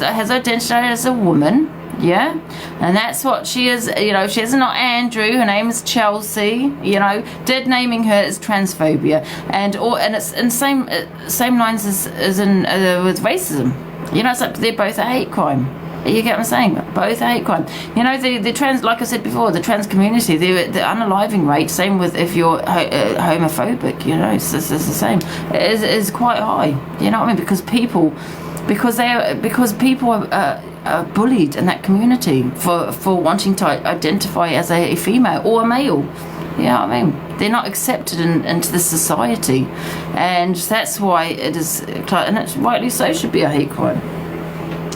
has identified as a woman. Yeah, and that's what she is. You know, she is not Andrew. Her name is Chelsea. You know, dead naming her is transphobia, and it's in same lines as in with racism. You know, it's like they're both a hate crime. You get what I'm saying? Both a hate crime. You know, the trans, like I said before, the trans community, the unaliving rate, same with if you're homophobic. You know, it's the same. It is quite high. You know what I mean? Because people are bullied in that community for wanting to identify as a female or a male. You know what I mean? They're not accepted into the society, and that's why it is, and it's rightly so, should be a hate crime.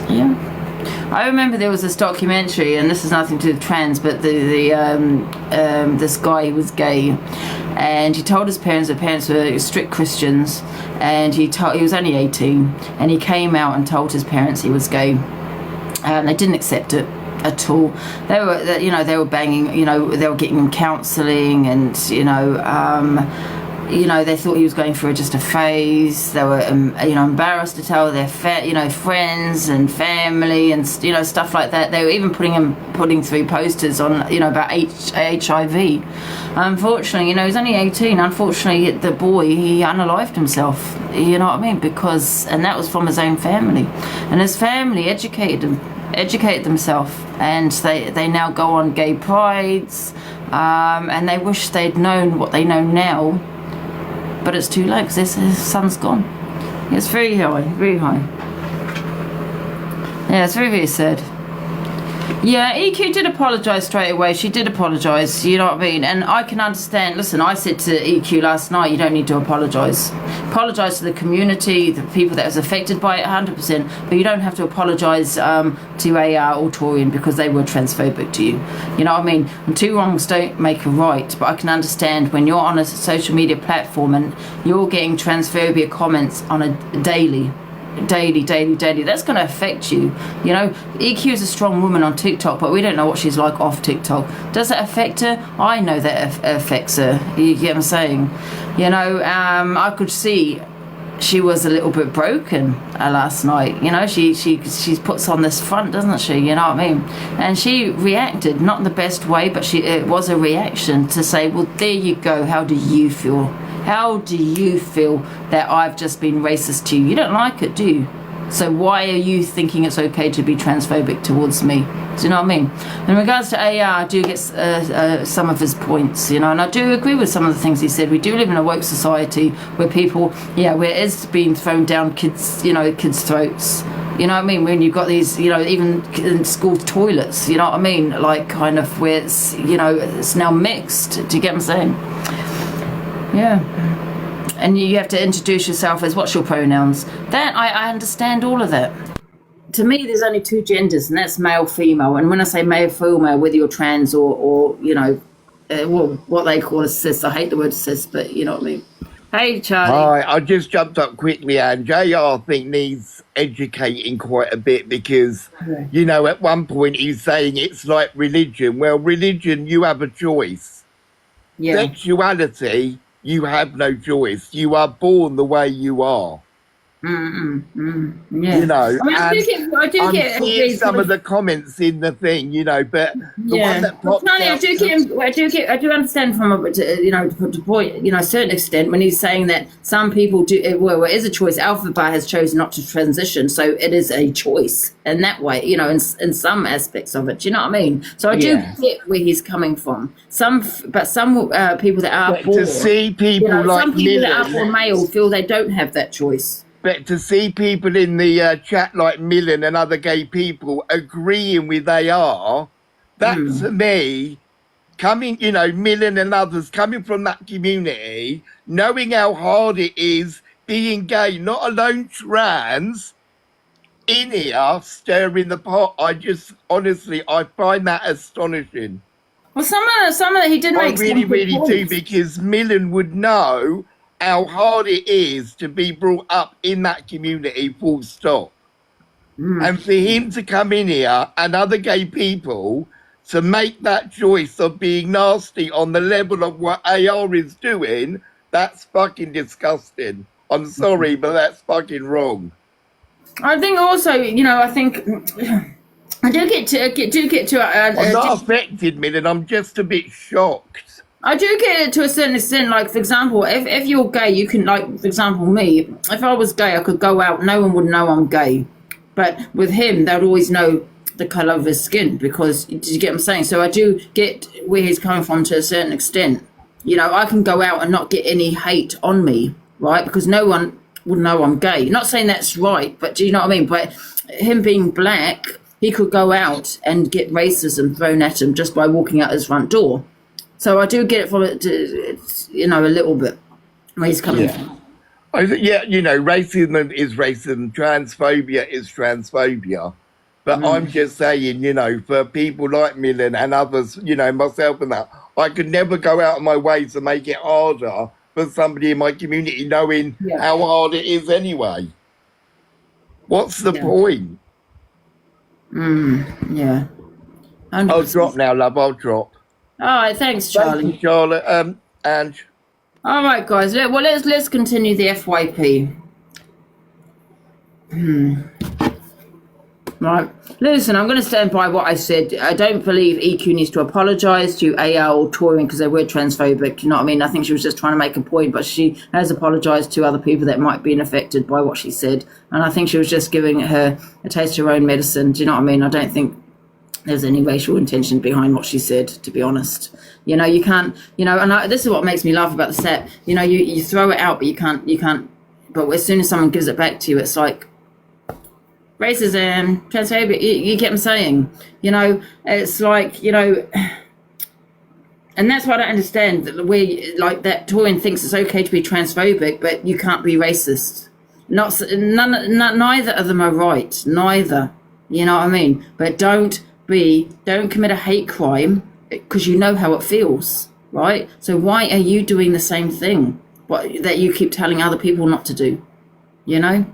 Yeah. I remember there was this documentary, and this is nothing to do with trans, but this guy, he was gay, and he told his parents were strict Christians, and he was only 18, and he came out and told his parents he was gay. They didn't accept it at all. They were banging. They were getting him counselling, and they thought he was going through just a phase. They were embarrassed to tell their friends and family and stuff like that. They were even putting through posters on about HIV. Unfortunately, he was only 18. Unfortunately, the boy, he unalived himself. You know what I mean? And that was from his own family, and his family educated themselves, and they now go on gay prides, and they wish they'd known what they know now, but it's too late because his son's gone. It's very high, very high. Yeah, it's very, very sad. Yeah, EQ did apologise straight away. She did apologise, you know what I mean? And I can understand. Listen, I said to EQ last night, you don't need to apologise. Apologise to the community, the people that was affected by it, 100%. But you don't have to apologise to a Autorian because they were transphobic to you. You know what I mean? And two wrongs don't make a right. But I can understand when you're on a social media platform and you're getting transphobia comments on a daily, that's going to affect you. EQ is a strong woman on TikTok, but we don't know what she's like off TikTok. Does that affect her? I know that affects her. You get what I'm saying? I could see she was a little bit broken last night. She puts on this front, doesn't she? You know what I mean? And she reacted, not in the best way, but it was a reaction to say, well, there you go, how do you feel? How do you feel that I've just been racist to you? You don't like it, do you? So why are you thinking it's okay to be transphobic towards me? Do you know what I mean? In regards to AR, I do get some of his points, and I do agree with some of the things he said. We do live in a woke society where people, where it's being thrown down kids' throats. You know what I mean? When you've got these, even in school toilets, you know what I mean? Like kind of where it's, it's now mixed. Do you get what I'm saying? Yeah. And you have to introduce yourself as what's your pronouns. That I understand all of that. To me, there's only two genders, and that's male, female. And when I say male, female, whether you're trans or well, what they call a cis. I hate the word cis, but you know what I mean. Hey, Charlie. Hi, I just jumped up quickly, and JR I think needs educating quite a bit because, you know, at one point he's saying it's like religion. Well, religion, you have a choice. Yeah. Sexuality, you have no choice. You are born the way you are. Yeah. You know, I mean, I do I'm get seeing some of the comments in the thing, you know, but the one that popped Charlie, out, I do understand from a to point, you know, a certain extent when he's saying that some people do. Well, it is a choice. Alphabet has chosen not to transition, so it is a choice in that way. You know, in some aspects of it. Do you know what I mean? So I do get where he's coming from. Some people that are born, to see people some people that are born male feel they don't have that choice. But to see people in the chat like Millen and other gay people agreeing with they are, that to me, coming, you know, Millen and others coming from that community, knowing how hard it is being gay, not alone trans, in here, stirring the pot. I just, honestly, I find that astonishing. Well, some of he did make I really do, because Millen would know how hard it is to be brought up in that community, full stop. And for him to come in here and other gay people to make that choice of being nasty on the level of what AR is doing, that's fucking disgusting. I'm sorry, but that's fucking wrong. I think also, you know, I think I do get to. I'm not affected, Millen. I'm just a bit shocked. I do get it to a certain extent. Like, for example, if you're gay, you can, like, for example, me, if I was gay, I could go out, no one would know I'm gay. But with him, they'd always know the colour of his skin because, did you get what I'm saying? So I do get where he's coming from to a certain extent. You know, I can go out and not get any hate on me, right? Because no one would know I'm gay. Not saying that's right, but do you know what I mean? But him being black, he could go out and get racism thrown at him just by walking out his front door. So I do get it from it, you know, a little bit where he's coming from. Yeah, you know, racism is racism, transphobia is transphobia. But I'm just saying, you know, for people like Millen and others, you know, myself and that, I could never go out of my way to make it harder for somebody in my community knowing how hard it is anyway. What's the point? Yeah. 100%. I'll drop now, love, I'll drop. All right, thanks, Charlie. Thank you, Charlotte. Ange. All right, guys. Well, let's continue the FYP. Right. Listen, I'm going to stand by what I said. I don't believe EQ needs to apologise to AR or Touring because they were transphobic. You know what I mean? I think she was just trying to make a point, but she has apologised to other people that might be affected by what she said. And I think she was just giving her a taste of her own medicine. Do you know what I mean? I don't think there's any racial intention behind what she said, to be honest. You know, you can't, you know, and this is what makes me laugh about the set. You know, you throw it out, but you can't, but as soon as someone gives it back to you, it's like, racism, transphobia, you get what I'm saying? You know, it's like, you know, and that's what I don't understand, that we, like, that Torian thinks it's okay to be transphobic, but you can't be racist. Neither of them are right, neither, you know what I mean? But don't commit a hate crime because you know how it feels, right? So why are you doing the same thing that you keep telling other people not to do, you know?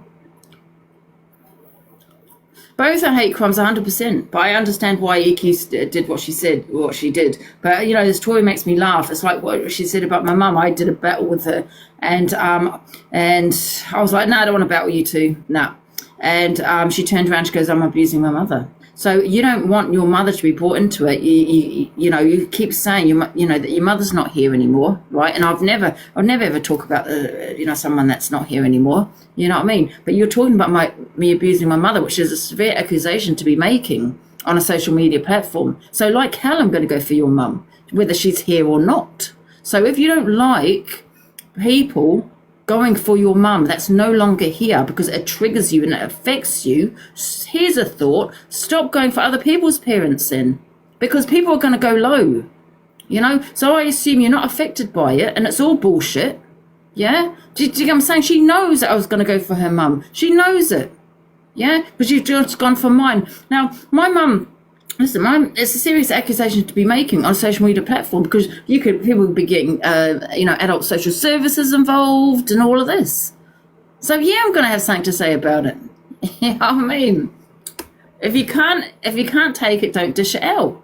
Both are hate crimes 100%, but I understand why EQ did what she said, what she did. But, you know, this story makes me laugh. It's like what she said about my mum. I did a battle with her, and I was like, no, I don't want to battle you two, no. And she turned around, she goes, I'm abusing my mother. So you don't want your mother to be brought into it. You know, you keep saying you know that your mother's not here anymore, right? And I'll never ever talk about you know, someone that's not here anymore. You know what I mean? But you're talking about me abusing my mother, which is a severe accusation to be making on a social media platform. So like hell, I'm going to go for your mum, whether she's here or not. So if you don't like people going for your mum that's no longer here because it triggers you and it affects you, here's a thought: stop going for other people's parents then, because people are going to go low, you know. So I assume you're not affected by it and it's all bullshit. Yeah, do you get what I'm saying? She knows that I was going to go for her mum. She knows it. Yeah, but you've just gone for mine. Now my mum Listen, it's a serious accusation to be making on a social media platform because people would be getting, adult social services involved and all of this. So yeah, I'm going to have something to say about it. You know what I mean? If you can't take it, don't dish it out.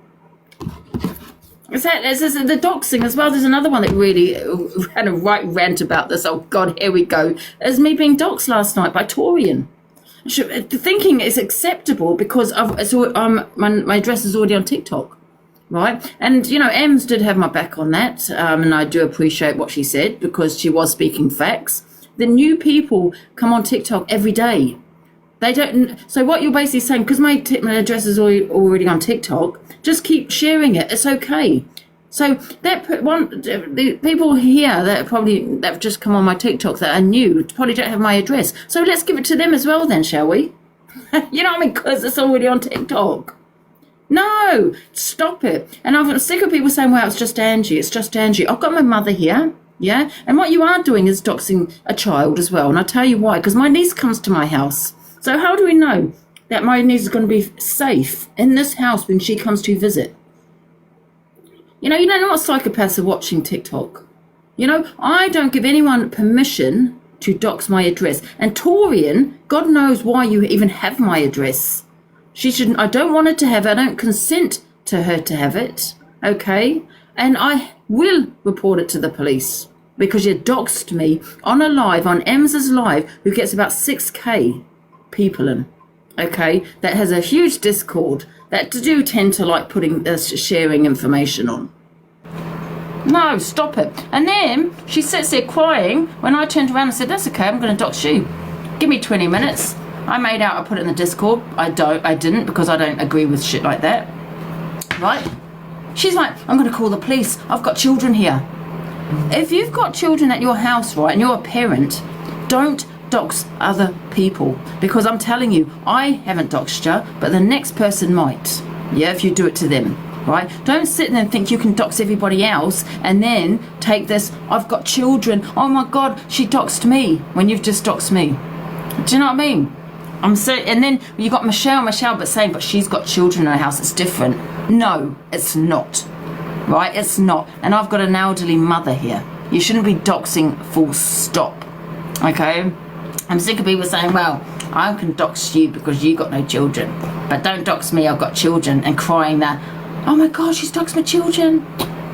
It's the doxing as well. There's another one that really had a right rant about this. Oh God, here we go. It's me being doxed last night by Torian. Thinking it's acceptable because my address is already on TikTok, right? And Ems did have my back on that, and I do appreciate what she said because she was speaking facts. The new people come on TikTok every day. They don't. So what you're basically saying, because my address is already on TikTok, just keep sharing it. It's okay. So the people here that have just come on my TikTok that are new probably don't have my address. So let's give it to them as well then, shall we? You know what I mean? Because it's already on TikTok. No, stop it. And I'm sick of people saying, well, it's just Angie. It's just Angie. I've got my mother here. Yeah. And what you are doing is doxing a child as well. And I'll tell you why. Because my niece comes to my house. So how do we know that my niece is going to be safe in this house when she comes to visit? You don't know what psychopaths are watching TikTok. I don't give anyone permission to dox my address. And Torian, God knows why you even have my address. She shouldn't. I don't want her to have it. I don't consent to her to have it. Okay? And I will report it to the police because you doxed me on a live, on Ems's live, who gets about 6K people in. Okay? That has a huge Discord that do tend to like sharing information on. No, stop it. And then she sits there crying when I turned around and said, that's okay, I'm going to dox you. Give me 20 minutes. I made out I put it in the Discord. I didn't because I don't agree with shit like that. Right? She's like, I'm going to call the police. I've got children here. If you've got children at your house, right, and you're a parent, don't dox other people because I'm telling you, I haven't doxed you, but the next person might. Yeah, if you do it to them. Right? Don't sit there and think you can dox everybody else and then take this, I've got children, oh my God, she doxed me when you've just doxed me. Do you know what I mean? And then you got Michelle but saying, but she's got children in her house, it's different. No, it's not. Right? It's not. And I've got an elderly mother here. You shouldn't be doxing full stop. Okay? I'm sick of people saying, well, I can dox you because you got no children. But don't dox me, I've got children, and crying that, oh my God, she's doxed my children.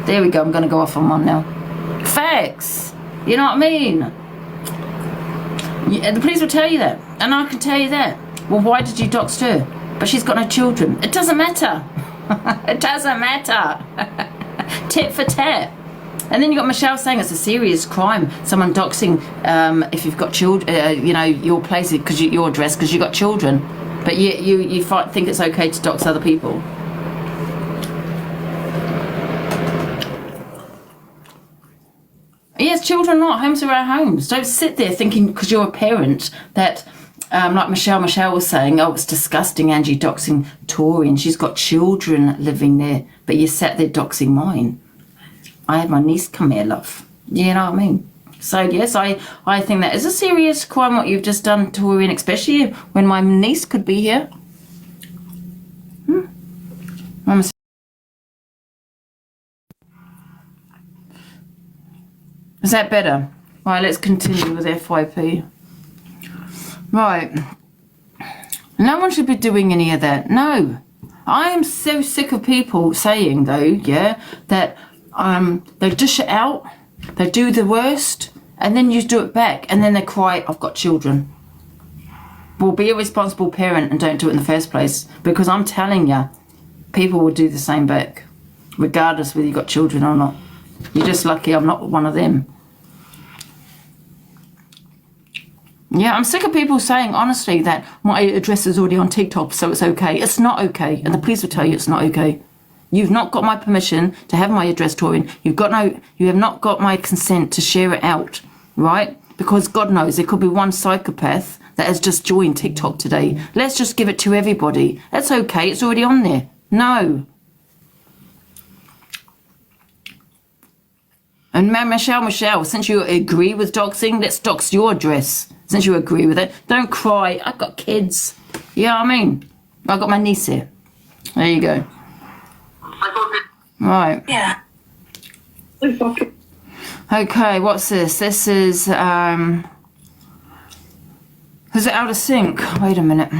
There we go, I'm going to go off on one now. Facts. You know what I mean? The police will tell you that. And I can tell you that. Well, why did you dox her? But she's got no children. It doesn't matter. It doesn't matter. Tit for tat. And then you got Michelle saying it's a serious crime. Someone doxing if you've got children, your place, because your address, because you got children. But you think it's okay to dox other people. Yes, children are not. Homes are our homes. Don't sit there thinking because you're a parent that, like Michelle was saying, oh, it's disgusting, Angie doxing Tori and she's got children living there. But you sat there doxing mine. I had my niece come here, love. You know what I mean? So, yes, I think that is a serious crime what you've just done, Tori, and especially when my niece could be here. Is that better? Right, let's continue with FYP. Right. No one should be doing any of that. No. I am so sick of people saying, though, yeah, that they dish it out, they do the worst, and then you do it back, and then they cry, I've got children. Well, be a responsible parent and don't do it in the first place, because I'm telling you, people will do the same back, regardless whether you've got children or not. You're just lucky I'm not one of them. Yeah, I'm sick of people saying, honestly, that my address is already on TikTok, so it's okay. It's not okay, and the police will tell you it's not okay. You've not got my permission to have my address, Torian. You have not got my consent to share it out, right? Because God knows there could be one psychopath that has just joined TikTok today. Let's just give it to everybody. That's okay. It's already on there. No. And Michelle, since you agree with doxing, let's dox your address. Since you agree with it, don't cry. I've got kids. You know what I mean? I've got my niece here. There you go. Right. Yeah. Okay, what's this? This is it out of sync? Wait a minute.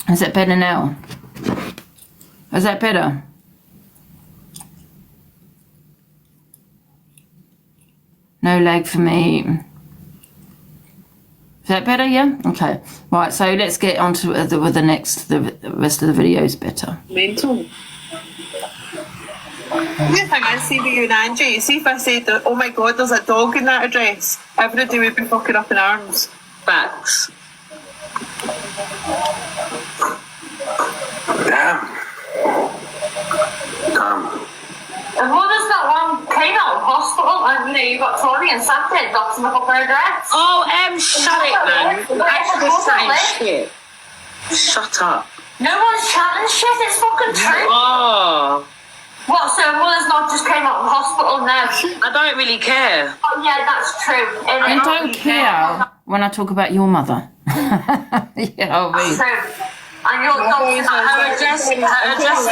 Is that better now? Is that better? No lag for me. Is that better? Yeah? Okay. Right, so let's get on to the rest of the videos better. Mental. The thing I see with you and Angie, see if I said, oh my god, there's a dog in that address, everybody would be fucking up in arms. Facts. Damn. And what is that one came out of hospital and you got Tony and Santa docs in the fucking address? Oh, shut it, man. Actually saying shit. Shut up. No one's chatting shit, it's fucking true. Oh. What, so mother's not just came out of hospital now? I don't really care. Oh yeah, that's true. And don't care when I talk about your mother. You know what I mean? So, and your dog's Her address is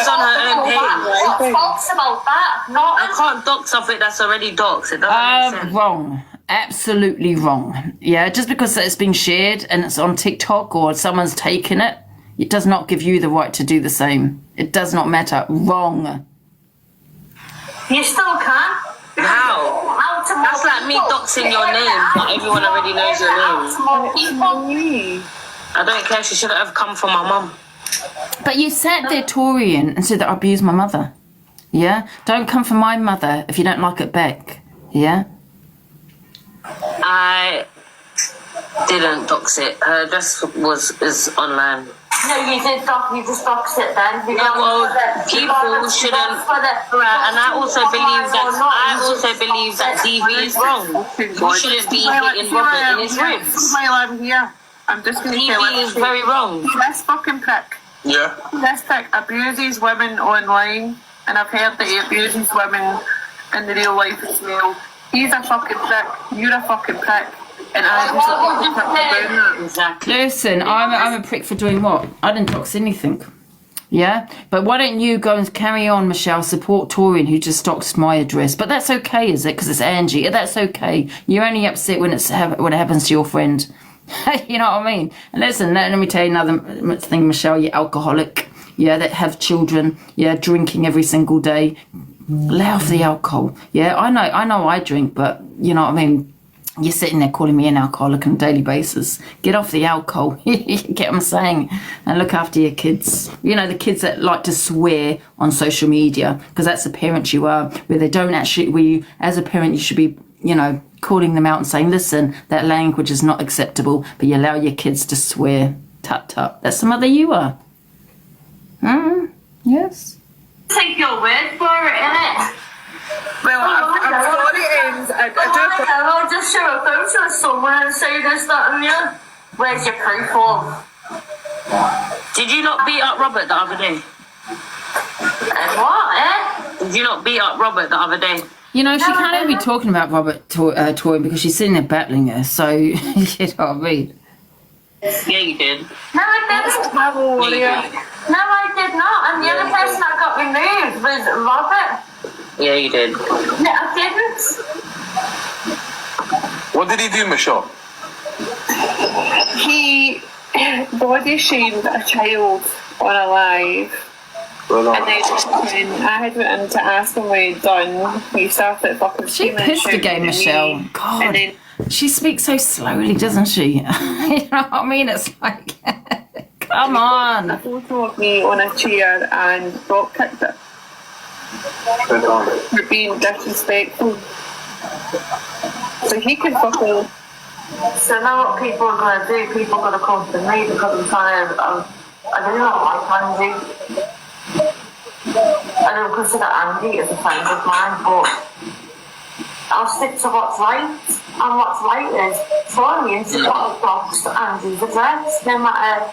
on her own page. What's false about that? Not I can't dox something that's already doxed. It doesn't make sense. Wrong. Absolutely wrong. Yeah, just because it's been shared and it's on TikTok or someone's taken it, it does not give you the right to do the same. It does not matter. Wrong. You still can. How? That's like me doxing your name, but everyone already knows your name. I don't care. She shouldn't have come from my mum. But you sat there, Torian, and said that I abused my mother. Yeah? Don't come for my mother if you don't like it back. Yeah? I didn't dox it. Her address is online. No, you did dox. You just doxed it then. Yeah, well, people shouldn't. Right, and I also believe that DV is wrong. You shouldn't be hitting Robert in his ribs. I'm here. I'm just going to tell DV is very wrong. This fucking prick. Yeah. This prick abuses women online, and I've heard that he abuses women in the real life as well. He's a fucking prick. You're a fucking prick. And I'm just a fucking prick for doing that. Exactly. Listen, I'm a prick for doing what? I didn't dox anything. Yeah? But why don't you go and carry on, Michelle, support Torian who just doxed my address. But that's okay, is it? Because it's Angie. That's okay. You're only upset when it happens to your friend. You know what I mean? And listen, let me tell you another thing, Michelle, you're alcoholic. Yeah, that have children. Yeah, drinking every single day. Lay off the alcohol. Yeah, I know I drink, but you know what I mean? You're sitting there calling me an alcoholic on a daily basis. Get off the alcohol. Get what I'm saying? And look after your kids. You know, the kids that like to swear on social media, because that's the parent you are, where they don't actually, where you, as a parent, you should be, you know, calling them out and saying, listen, that language is not acceptable, but you allow your kids to swear. Tut tut. That's the mother you are. Yes. Take your word for it, innit? Well, I'm sorry, I'll just show a photo of someone and say this, that, and the other. Where's your proof of? Did you not beat up Robert the other day? What, Did you not beat up Robert the other day? You know, she can't even be talking about Robert Torian because she's sitting there battling her, so you know what I mean? Yeah, you did. No, I didn't. No, I did not. And the other person that got removed was Robert. Yeah, you did. No, I didn't. What did he do, Michelle? He body shamed a child on a live. And then when I had went in to ask him what he'd done, he started fucking She screaming. pissed again, Michelle. God, she speaks so slowly, doesn't she? You know what I mean? It's like, come on. A photo of me on a chair and drop kicked it. For being disrespectful. So he can fucking. So now what people are going to do, people are going to come to me because I'm trying to, I don't know what I'm trying to do. I don't consider Angie as a friend of mine, but I'll stick to what's right. And what's right is Torian should not have doxed Angie's address, no matter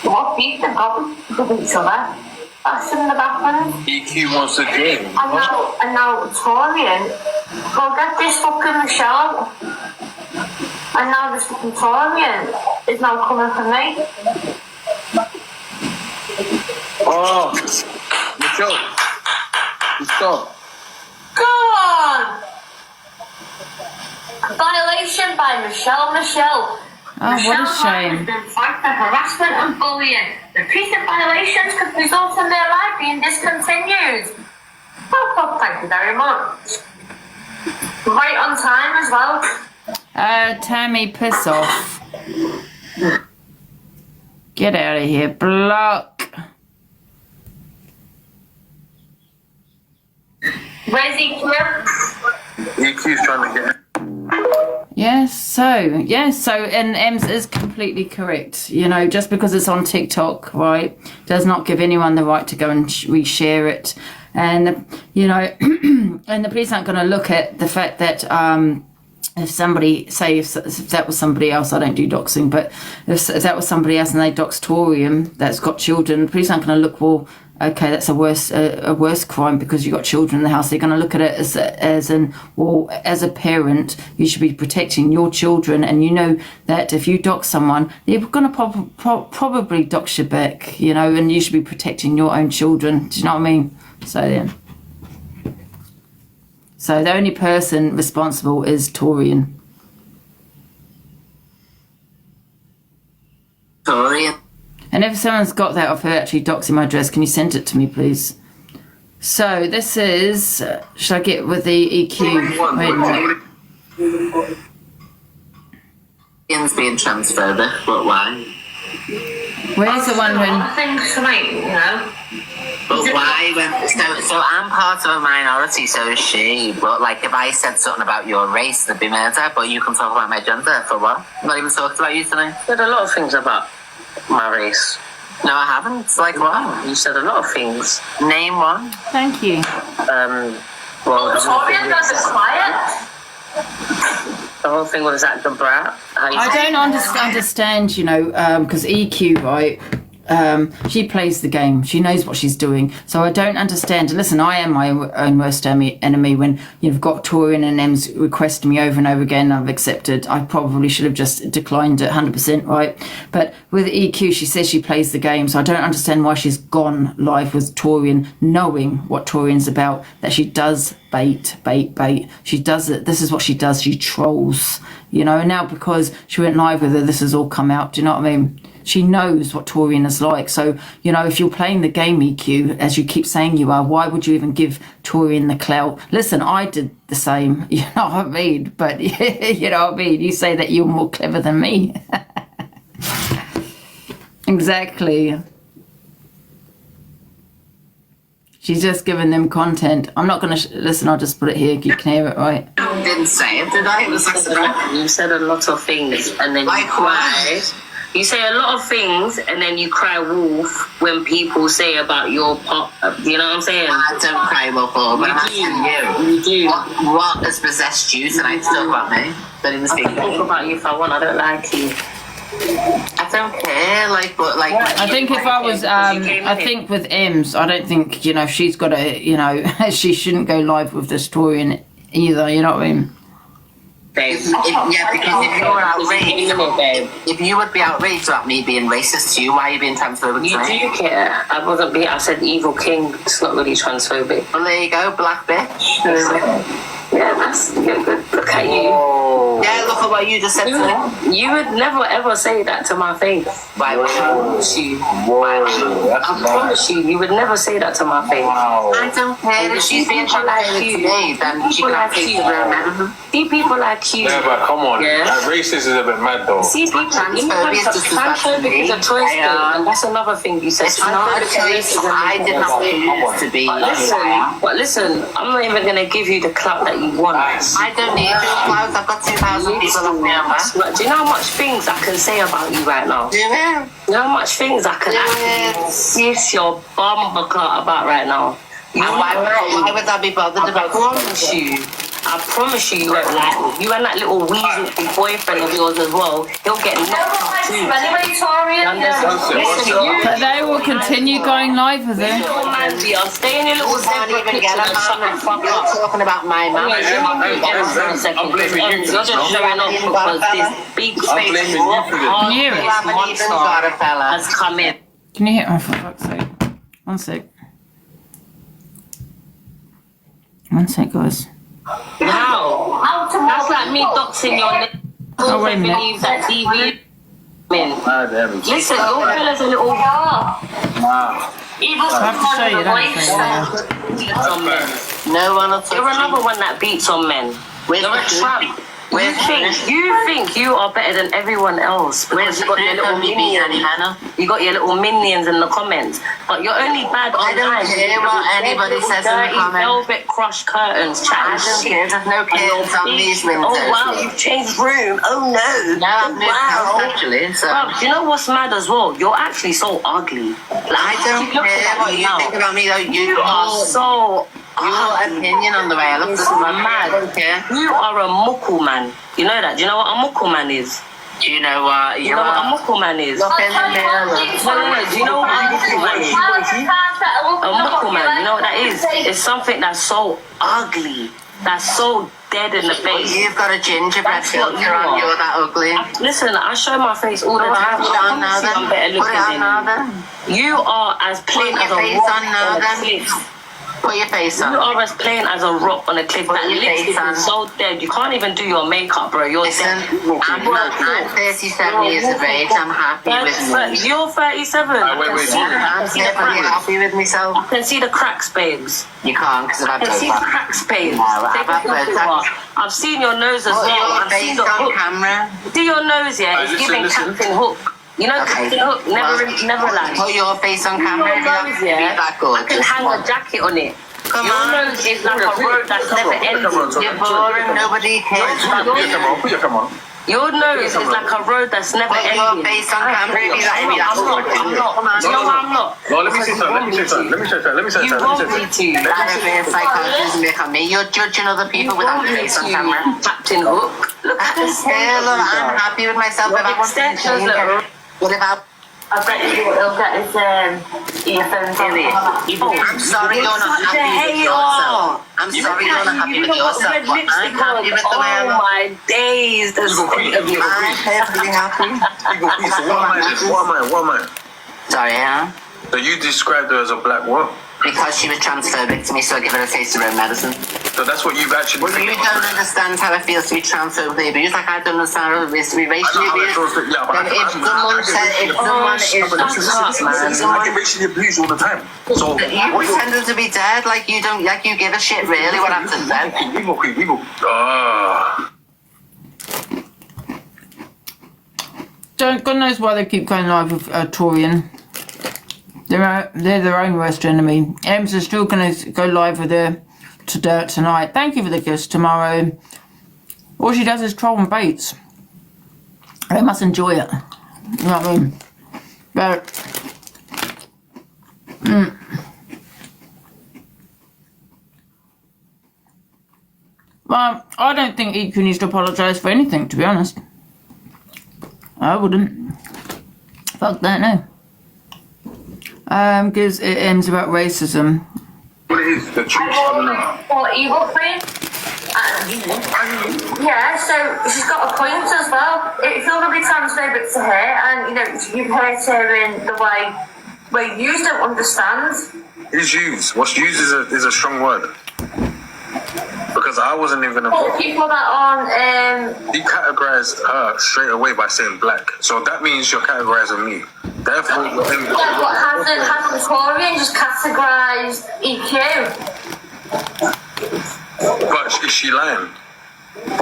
what beef they've got with each other. That shouldn't have happened. EQ wants a game. And now Torian, well, get this fucking Michelle. And now this fucking Torian is now coming for me. Oh, Michelle. Stop. Go on! Violation by Michelle. Oh, what a shame. Has been flagged for harassment and bullying. Repeated violations could result in their life being discontinued. Oh, thank you very much. Right on time as well. Tammy, piss off. Get out of here. Block. Where's EQ? EQ's trying to get. Yes, so, and Ems is completely correct. You know, just because it's on TikTok, right, does not give anyone the right to go and reshare it. And, you know, and the police aren't going to look at the fact that if somebody, say if that was somebody else, I don't do doxing, but if that was somebody else and they doxed Torium that's got children, the police aren't going to look, well, okay, that's a worse crime because you've got children in the house. They're going to look at it as a parent, you should be protecting your children, and you know that if you dox someone, you're going to probably dox you back, you know, and you should be protecting your own children. Do you know what I mean? So the only person responsible is Torian. And if someone's got that of her actually doxing my address, can you send it to me, please? So this is, should I get with the EQ? Wait a minute. Ian's being transphobic, but why? Where's the one when... I think tonight, you know. But why? So I'm part of a minority, so is she. But like, if I said something about your race, there'd be murder. But you can talk about my gender for what? I'm not even talked about you tonight. Said a lot of things about my race. No, I haven't. Like what? You said a lot of things. Name one. Thank you. Well, Torian does it quiet. the whole thing was acting brat. I don't understand, you know, because EQ, right? She plays the game. She knows what she's doing. So I don't understand. Listen, I am my own worst enemy. When you've got Torian and Ems requesting me over and over again, I've accepted. I probably should have just declined it 100%, right? But with EQ, she says she plays the game. So I don't understand why she's gone live with Torian, knowing what Torian's about, that she does bait. She does it. This is what she does. She trolls, you know. And now because she went live with her, this has all come out. Do you know what I mean? She knows what Torian is like. So, you know, if you're playing the game, EQ, as you keep saying you are, why would you even give Torian the clout? Listen, I did the same, you know what I mean? But, you know what I mean? You say that you're more clever than me. Exactly. She's just giving them content. I'm not going to... Listen, I'll just put it here. You can hear it, right? I didn't say it, did I? It was like... You said a lot of things and then you cry. You say a lot of things and then you cry wolf when people say about your pop. You know what I'm saying? I don't cry wolf, but I'm asking you. You do. What has possessed you tonight to talk about me? Don't even speak I can talk about you if I want. I don't like you. I don't care, I think if I was, I think with Ems, I don't think, you know, she's got to, you know, she shouldn't go live with this Torian either, you know what I mean? Because if you're outraged, if you would be outraged about me being racist to you, why are you being transphobic? You do care. I wasn't being, I said evil king. It's not really transphobic. Well, there you go, black bitch. Yeah, that's good. Look at you. Yeah, look at what you just said to me. You would never ever say that to my face. Why would you? I promise you, you would never say that to my face. I don't care. If she's being transphobic today, then she can't face the real. See people like you. Yeah, but come on. Yeah. That racist is a bit mad though. See people, transphobic is a choice thing, and that's another thing you said. It's not a choice. I did not choose to be. But listen, I'm not even going to give you the clout that you want. I don't need your clout. I've got 2,000 people on me on that. Do you know how much things I can say about you right now? Do you? You know how much things I can actually kiss your bum clout about right now? And why would I be bothered about I promise you. I promise you, look, like, you and that little weasel boyfriend of yours as well, he'll get knocked up too. Anyway, Tori, But they will continue going live with it. Little Mandy, I'll stay in your little separate kitchen and shut the fuck You're up. talking about my mum. Wait, let me mute Emma for a second, because you're just showing off because this big space Can you hear it? monster has come in. Can you hear? Oh, for fuck's sake. 1 sec. 1 sec, guys. How? That's like me doxing your name. Oh, wait a minute. Believe that TV. Listen, your fella's a little. Evil I have to show you, don't Beats on men. No one will touch You're another one that beats on men. You're a tramp. You think you are better than everyone else because you got your little minions. You got your little minions in the comments, but you're only bad I online. don't care what anybody says in the comments. Velvet crush curtains, I chatting don't shit. care. There's no kids on these windows. Oh wow, you've changed room. Oh no. No, I've moved house actually. So Bro, do you know what's mad as well? You're actually so ugly. I don't care what you think about me though. You are so your opinion on the way I look doesn't matter. I don't care. You are a muckle man. You know that? Do you know what a muckle man is? Do you know what? You know what a muckle man is? Look in the mirror. No. Do you know what a muckle man is? A muckle man, you know what that is? It's something that's so ugly, that's so dead in the face. You've got a gingerbread That's what filter you on. are. You're that ugly. Listen, I show my face all the time. Put it on now then. I'm better Put it on looking now than then. you. You are as plain Put as your a face rock on now on a then. cliff. Put your face You on. are as plain as a rock on a cliff. That your face lipstick on. is so dead. You can't even do your makeup, bro. You're Listen, dead. I'm 37 years of age. I'm happy with me. You're 37. wait, wait, I'm perfectly happy with myself. I can see the cracks, babes. You can't because I I've can see the had cracks, babes. No, I've Take a had filter Botox. off. I've seen your nose as Put well. your I've seen face the on hook. camera. See your nose, yeah? It's listen, giving listen. Captain Hook. You know Captain Hook? Never lies. Put your face on Your camera. If you nose, have to be yeah? that I good. can Just hang a jacket on it. Come Your on. nose is like a road that's never ending. You're boring. Nobody cares about you. Put your camera on. Your nose is like a road that's never Put ending. your face on camera. If you that I'm not. You know why I'm not? No, let me say something. Let me say something. You want me to. That is a psychologist make on me. You're judging other people without your face on camera. Captain Hook. Look at the Look, I'm happy with myself. If I want to change it. But if I bet you will get his earphones on. I'm sorry you're not happy with yourself. I'm sorry you're not happy with yourself. But I'm happy with the way I Oh look. my days. The state of you. I'm perfectly happy. What am I? Sorry, huh? So you described her as a black what? Because she was transphobic to me, so I give her a taste of her own medicine. So that's what you've actually Well, you don't understand how it feels to be transphobic abused, like I don't understand how it feels to be racially abused. Then if someone said, if someone is I get racially abused all the time. So you pretended to be dead, like you don't, like you give a shit really what I'm saying. God knows why they keep going live with Torian. They're their own worst enemy. Ems is still going to go live with her tonight. Thank you for the gifts tomorrow. All she does is troll and baits. They must enjoy it. You know what I mean? But well, I don't think EQ needs to apologise for anything, to be honest. I wouldn't. Fuck that, no. Gives it ends about racism. what it is, the truth coming out. Or evil queen. Yeah, so she's got a point as well. If you're going to be transphobic to her, and you know you've hurt her in the way where you don't understand. Is used. What's used is a strong word. Because I wasn't even Or people that aren't. You categorized her straight away by saying black. So that means you're categorizing me. Therefore, Yeah, but hasn't Torian just categorised EQ? but is she lying?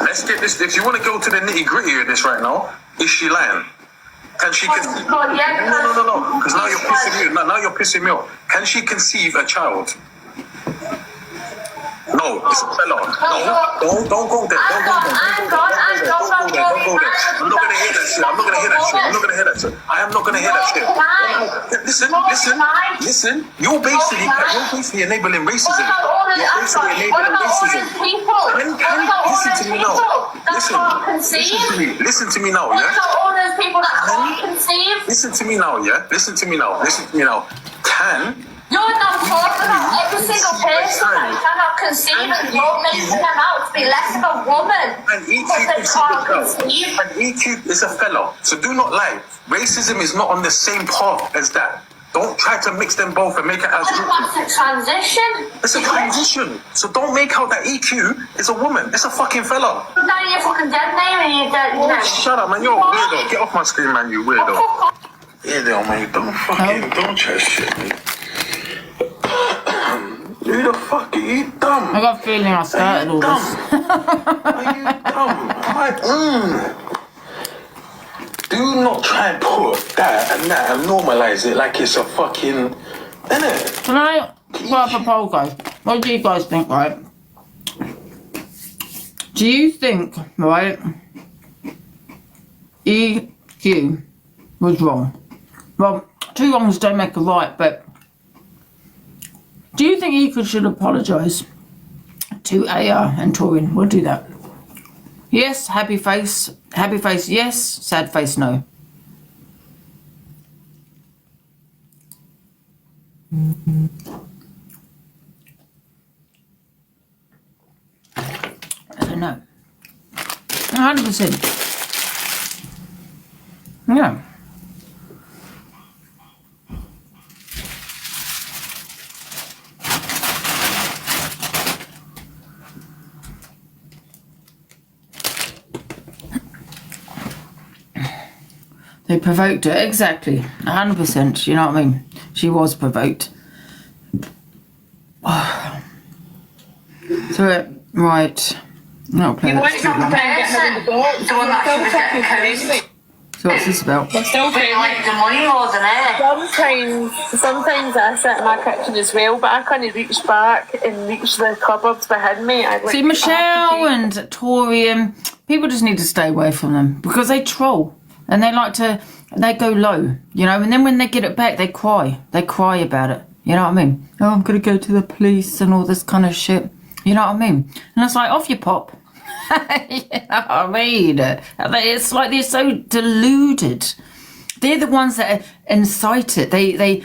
Let's get this. If you want to go to the nitty gritty of this right now, is she lying? Can she conceive? Well, yeah, No. Because now you're pissing me. Now you're pissing me off. Can she conceive a child? No, it's a fella. No, don't go there. Don't go there. I'm not gonna hear that shit. I'm not gonna hear that shit. I am not gonna hear that shit. Listen. You're basically enabling racism. You're basically enabling racism. conceive. Listen to me now, What yeah? about all those people that can't conceive? Listen to me now, yeah? Listen to me now. You're not talking about every single person that cannot conceive and you're making them out to be less of a woman. And because they can't conceive. EQ is a fella, so do not lie. Racism is not on the same path as that. Don't try to mix them both and make it as... That's a transition. It's a transition. So don't make out that EQ is a woman. It's a fucking fella. But now you're fucking dead now and you don't, you know. Shut up, man. You're a weirdo. Get off my screen, man, you weirdo. Weirdo, man. Don't try shit, man. Who the fuck are you dumb? I got a feeling I started all this. Are you dumb? Do not try and put that and normalize it like it's a fucking... Innit? Can I put up a poll, guys? What do you guys think, right? Do you think, right, EQ was wrong? Well, two wrongs don't make a right, but do you think EQ should apologise to AR and Torin? We'll do that. Yes, happy face yes, sad face no. I don't know. 100%. Yeah. They provoked her, exactly, 100%, you know what I mean? She was provoked. So, right, not playing that stupid. So what's this about? Like the money more than it. Sometimes I sit in my kitchen as well, but I can't reach back and reach the cupboards behind me. See, Michelle and Tori, people just need to stay away from them because they troll. And they go low, you know, and then when they get it back, they cry about it, you know what I mean? Oh, I'm going to go to the police and all this kind of shit, you know what I mean? And it's like, off you pop, you know what I mean? It's like they're so deluded. They're the ones that incite it, they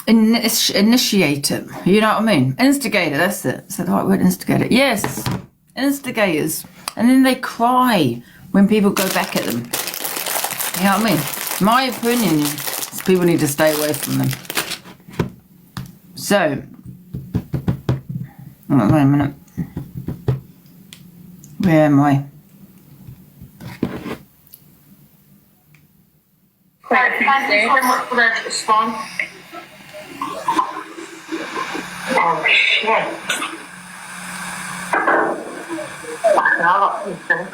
initiate it, you know what I mean? Instigator, that's it, it's the right word, instigator. Yes, instigators. And then they cry when people go back at them. You know what I mean? My opinion is people need to stay away from them. So, wait a minute. Where am I? Thank you so much for the response. Oh shit. Fucking hell, that's insane.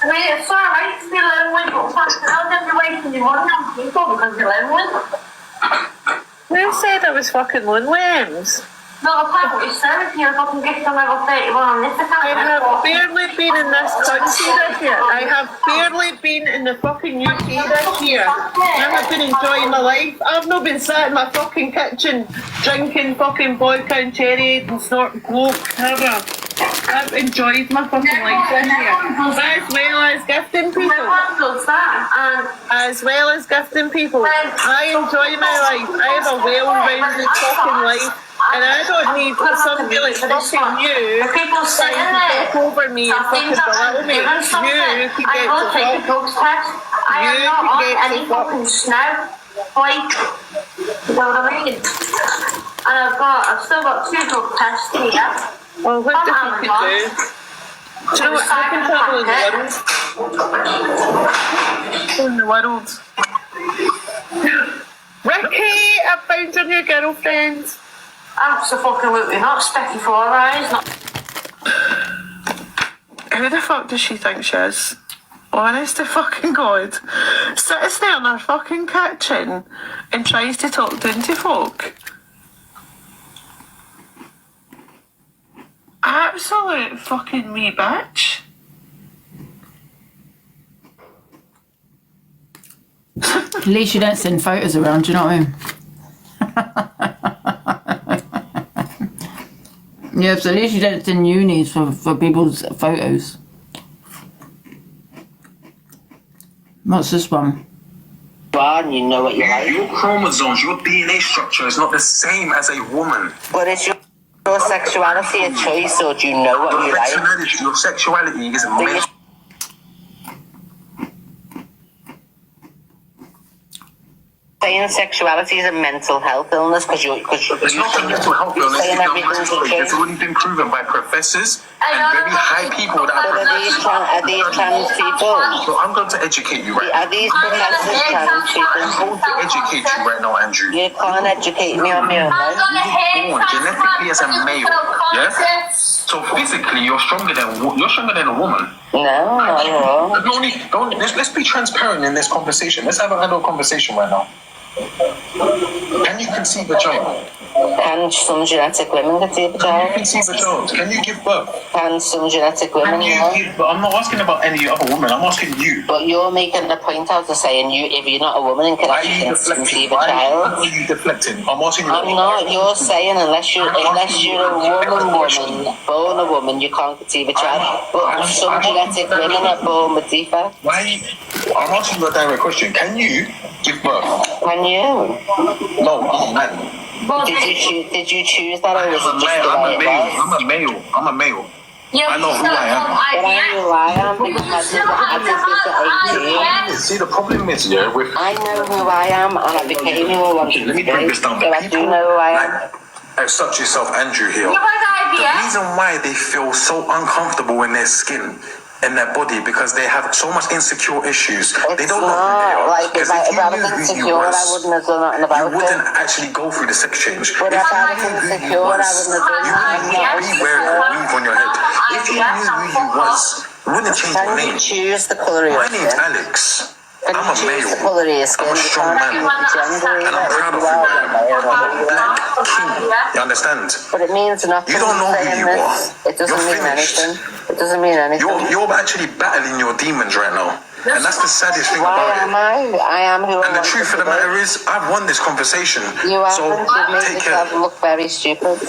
I mean, it's alright to be lonely, but fucking hell, then you're wasting your money on people because you're lonely. Who said I was fucking lonely, Ems? Not a part what you said, you're fucking gift on level 31 on this account. I have barely been in this country this year. I have barely been in the fucking UK this year. I have been enjoying my life. I've not been sat in my fucking kitchen drinking fucking vodka and cherry and snorting coke, have I? I've enjoyed my fucking life this year. As well as gifting people. As well as gifting people. I enjoy my life. I have a well-rounded fucking life. And I don't need somebody like fucking you trying to talk over me and fucking belittle me. You can get to fuck. You can get to fuck. Snow, like, you know what I mean? And I've still got 2 drug tests here. Well, what do you can do? Do you know what fucking trouble in the world? Ricky, I found your new girlfriend. Absolutely not. Sticky 4 eyes. Who the fuck does she think she is? Honest to fucking God. Sits there in her fucking kitchen and tries to talk down to folk. Absolute fucking wee bitch. At least you don't send photos around, do you know what I mean? Yeah, so at least you don't send unis for people's photos. What's this one? And you know what you like. Your chromosomes, your DNA structure is not the same as a woman. But it's your sexuality a choice, or do you know what you like? Your sexuality is mental. Saying sexuality is a mental health illness because It's not a mental health illness. It's already been proven by professors and very high people that But are these trans people? So I'm going to educate you right Are these professors trans people? I'm going to educate you right now, Andrew. You can't educate me on my own life. Born genetically as a male, yeah? So physically, you're stronger than a woman. No, not at all. Let's be transparent in this conversation. Let's have an adult conversation right now. Can you conceive a child? Can some genetic women conceive a child? Can you conceive a child? Can you give birth? Can some genetic women? I'm not asking about any other woman. I'm asking you. But you're making a point out of saying if you're not a woman and can actually conceive a child. Why are you deflecting? I'm asking you. I'm not. You're saying unless you're a woman, born a woman, you can't conceive a child. But some genetic women are born with defects. I'm asking you a direct question. Can you give birth? Can you? No, I'm a man. Did you choose that, or was it just I'm a male. I know who I am. But I know who I am because I did the 18. See, the problem is, with... I know who I am, and I became who I wanted to be. Let me break this down. So I do know who I am. Such yourself, Andrew, here. The reason why they feel so uncomfortable in their skin, in their body, because they have so much insecure issues. They don't know who they are. Like, if I was insecure, I wouldn't have done nothing about it. You wouldn't actually go through the sex change. But if I was insecure, I wouldn't have done nothing. You wouldn't be wearing a weave on your head. If you knew who you was, you wouldn't change your name. Can you choose the colour of your skin? My name's Alex. I'm a male. The colour of your skin. I'm a strong man. And I'm proud of who I am. I'm a black king. You understand? But it means nothing. You don't know who you are. It doesn't mean anything. It doesn't mean anything. You're actually battling your demons right now. And that's the saddest thing about it. I am who I am. And the truth of the matter is, I've won this conversation. You haven't. So You've made take care. yourself look very stupid.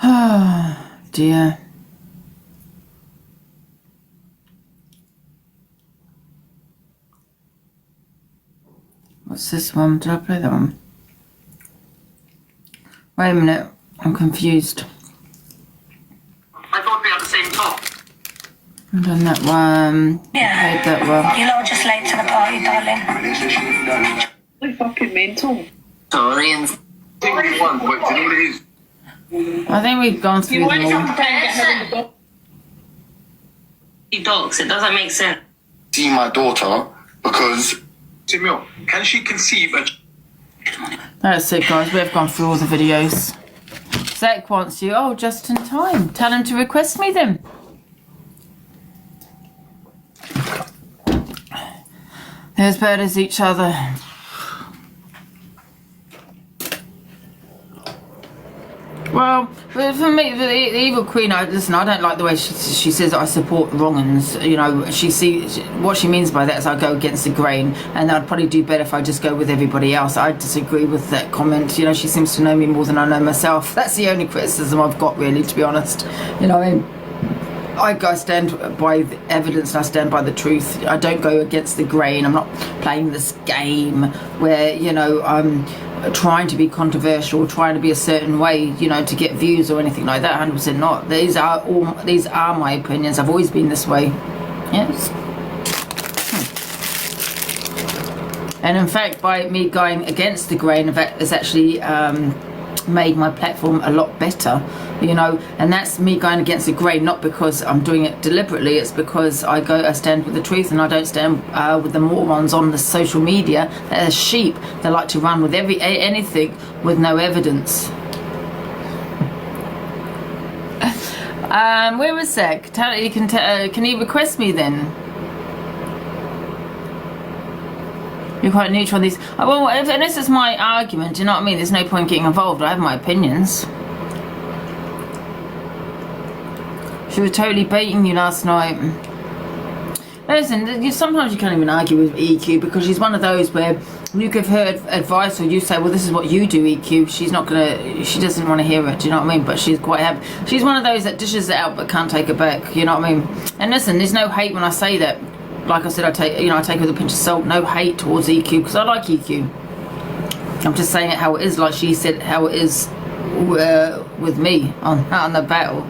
Oh dear. What's this one? Did I play that one? Wait a minute. I'm confused. I thought we had the same top. I've done that one. Yeah. I played that one. You lot are just late to the party, darling. They're fucking mental. Torians. I think we've gone through them all. Dogs, it doesn't make sense. See my daughter because... Timil, can she conceive a... That's it, guys. We've gone through all the videos. Zach wants you. Oh, just in time. Tell him to request me then. They're as bad as each other. Well, for me, the evil queen, I don't like the way she says I support wrong uns. You know, what she means by that is I go against the grain, and I'd probably do better if I just go with everybody else. I disagree with that comment. You know, she seems to know me more than I know myself. That's the only criticism I've got, really, to be honest. You know, I stand by the evidence and I stand by the truth. I don't go against the grain. I'm not playing this game where, you know, I'm trying to be controversial, trying to be a certain way, you know, to get views or anything like that. 100% not. These are my opinions. I've always been this way. Yes. And in fact, by me going against the grain, in fact, it's actually made my platform a lot better. you know, and that's me going against the grain, not because I'm doing it deliberately. It's because I stand with the truth, and I don't stand with the morons on the social media. They're sheep. They like to run with anything with no evidence. Where was that? Can you request me then? You're quite neutral on these. Well, if this is my argument, do you know what I mean? There's no point getting involved. I have my opinions. She was totally baiting you last night. Listen, sometimes you can't even argue with EQ, because she's one of those where you give her advice, or you say, well, this is what you do, EQ. She doesn't want to hear it, do you know what I mean? But she's quite happy. She's one of those that dishes it out but can't take it back, you know what I mean? And listen, there's no hate when I say that. Like I said, I take it with a pinch of salt. No hate towards EQ, because I like EQ. I'm just saying it how it is, like she said how it is with me on the battle.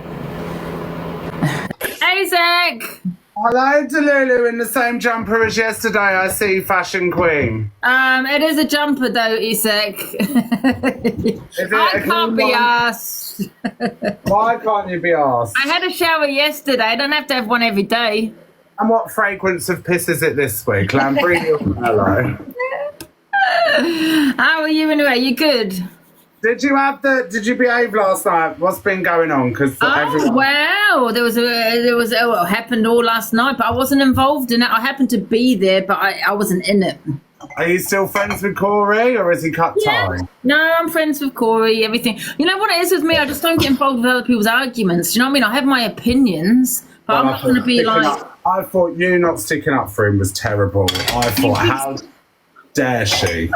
Hey, Zach! Hello, Delulu, in the same jumper as yesterday, I see, Fashion Queen. It is a jumper though, Isaac. I can't be asked. Why can't you be asked? I had a shower yesterday. I don't have to have one every day. And what fragrance of piss is it this week? Lambrini or Hello? How are you anyway? You good? Did you behave last night? What's been going on? Because well, there was it happened all last night, but I wasn't involved in it. I happened to be there, but I wasn't in it. Are you still friends with Corey, or is he cut tie? No, I'm friends with Corey, everything. You know what it is with me? I just don't get involved with other people's arguments. You know what I mean? I have my opinions, but I'm not going to be like... I thought you not sticking up for him was terrible. I thought, how dare she?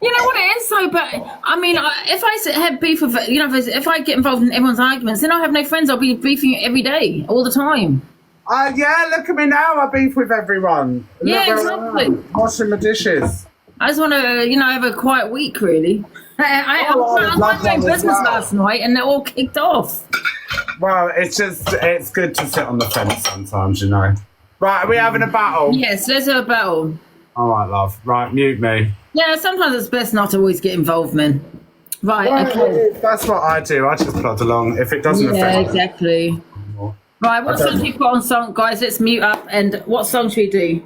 You know what it is though, but I mean, if I have beef with, you know, if I get involved in everyone's arguments, then I'll have no friends. I'll be beefing every day, all the time. Yeah, look at me now. I beef with everyone. Yeah, exactly. Washing the dishes. I just want to, you know, have a quiet week, really. I was doing business last night, and they're all kicked off. Well, it's good to sit on the fence sometimes, you know. Right, are we having a battle? Yes, let's have a battle. All right, love. Right, mute me. Yeah, sometimes it's best not to always get involved, man. Right, well, okay. That's what I do. I just plod along. If it doesn't affect me. Yeah, exactly. Right, what song do you put on song, guys? Let's mute up. And what song should we do?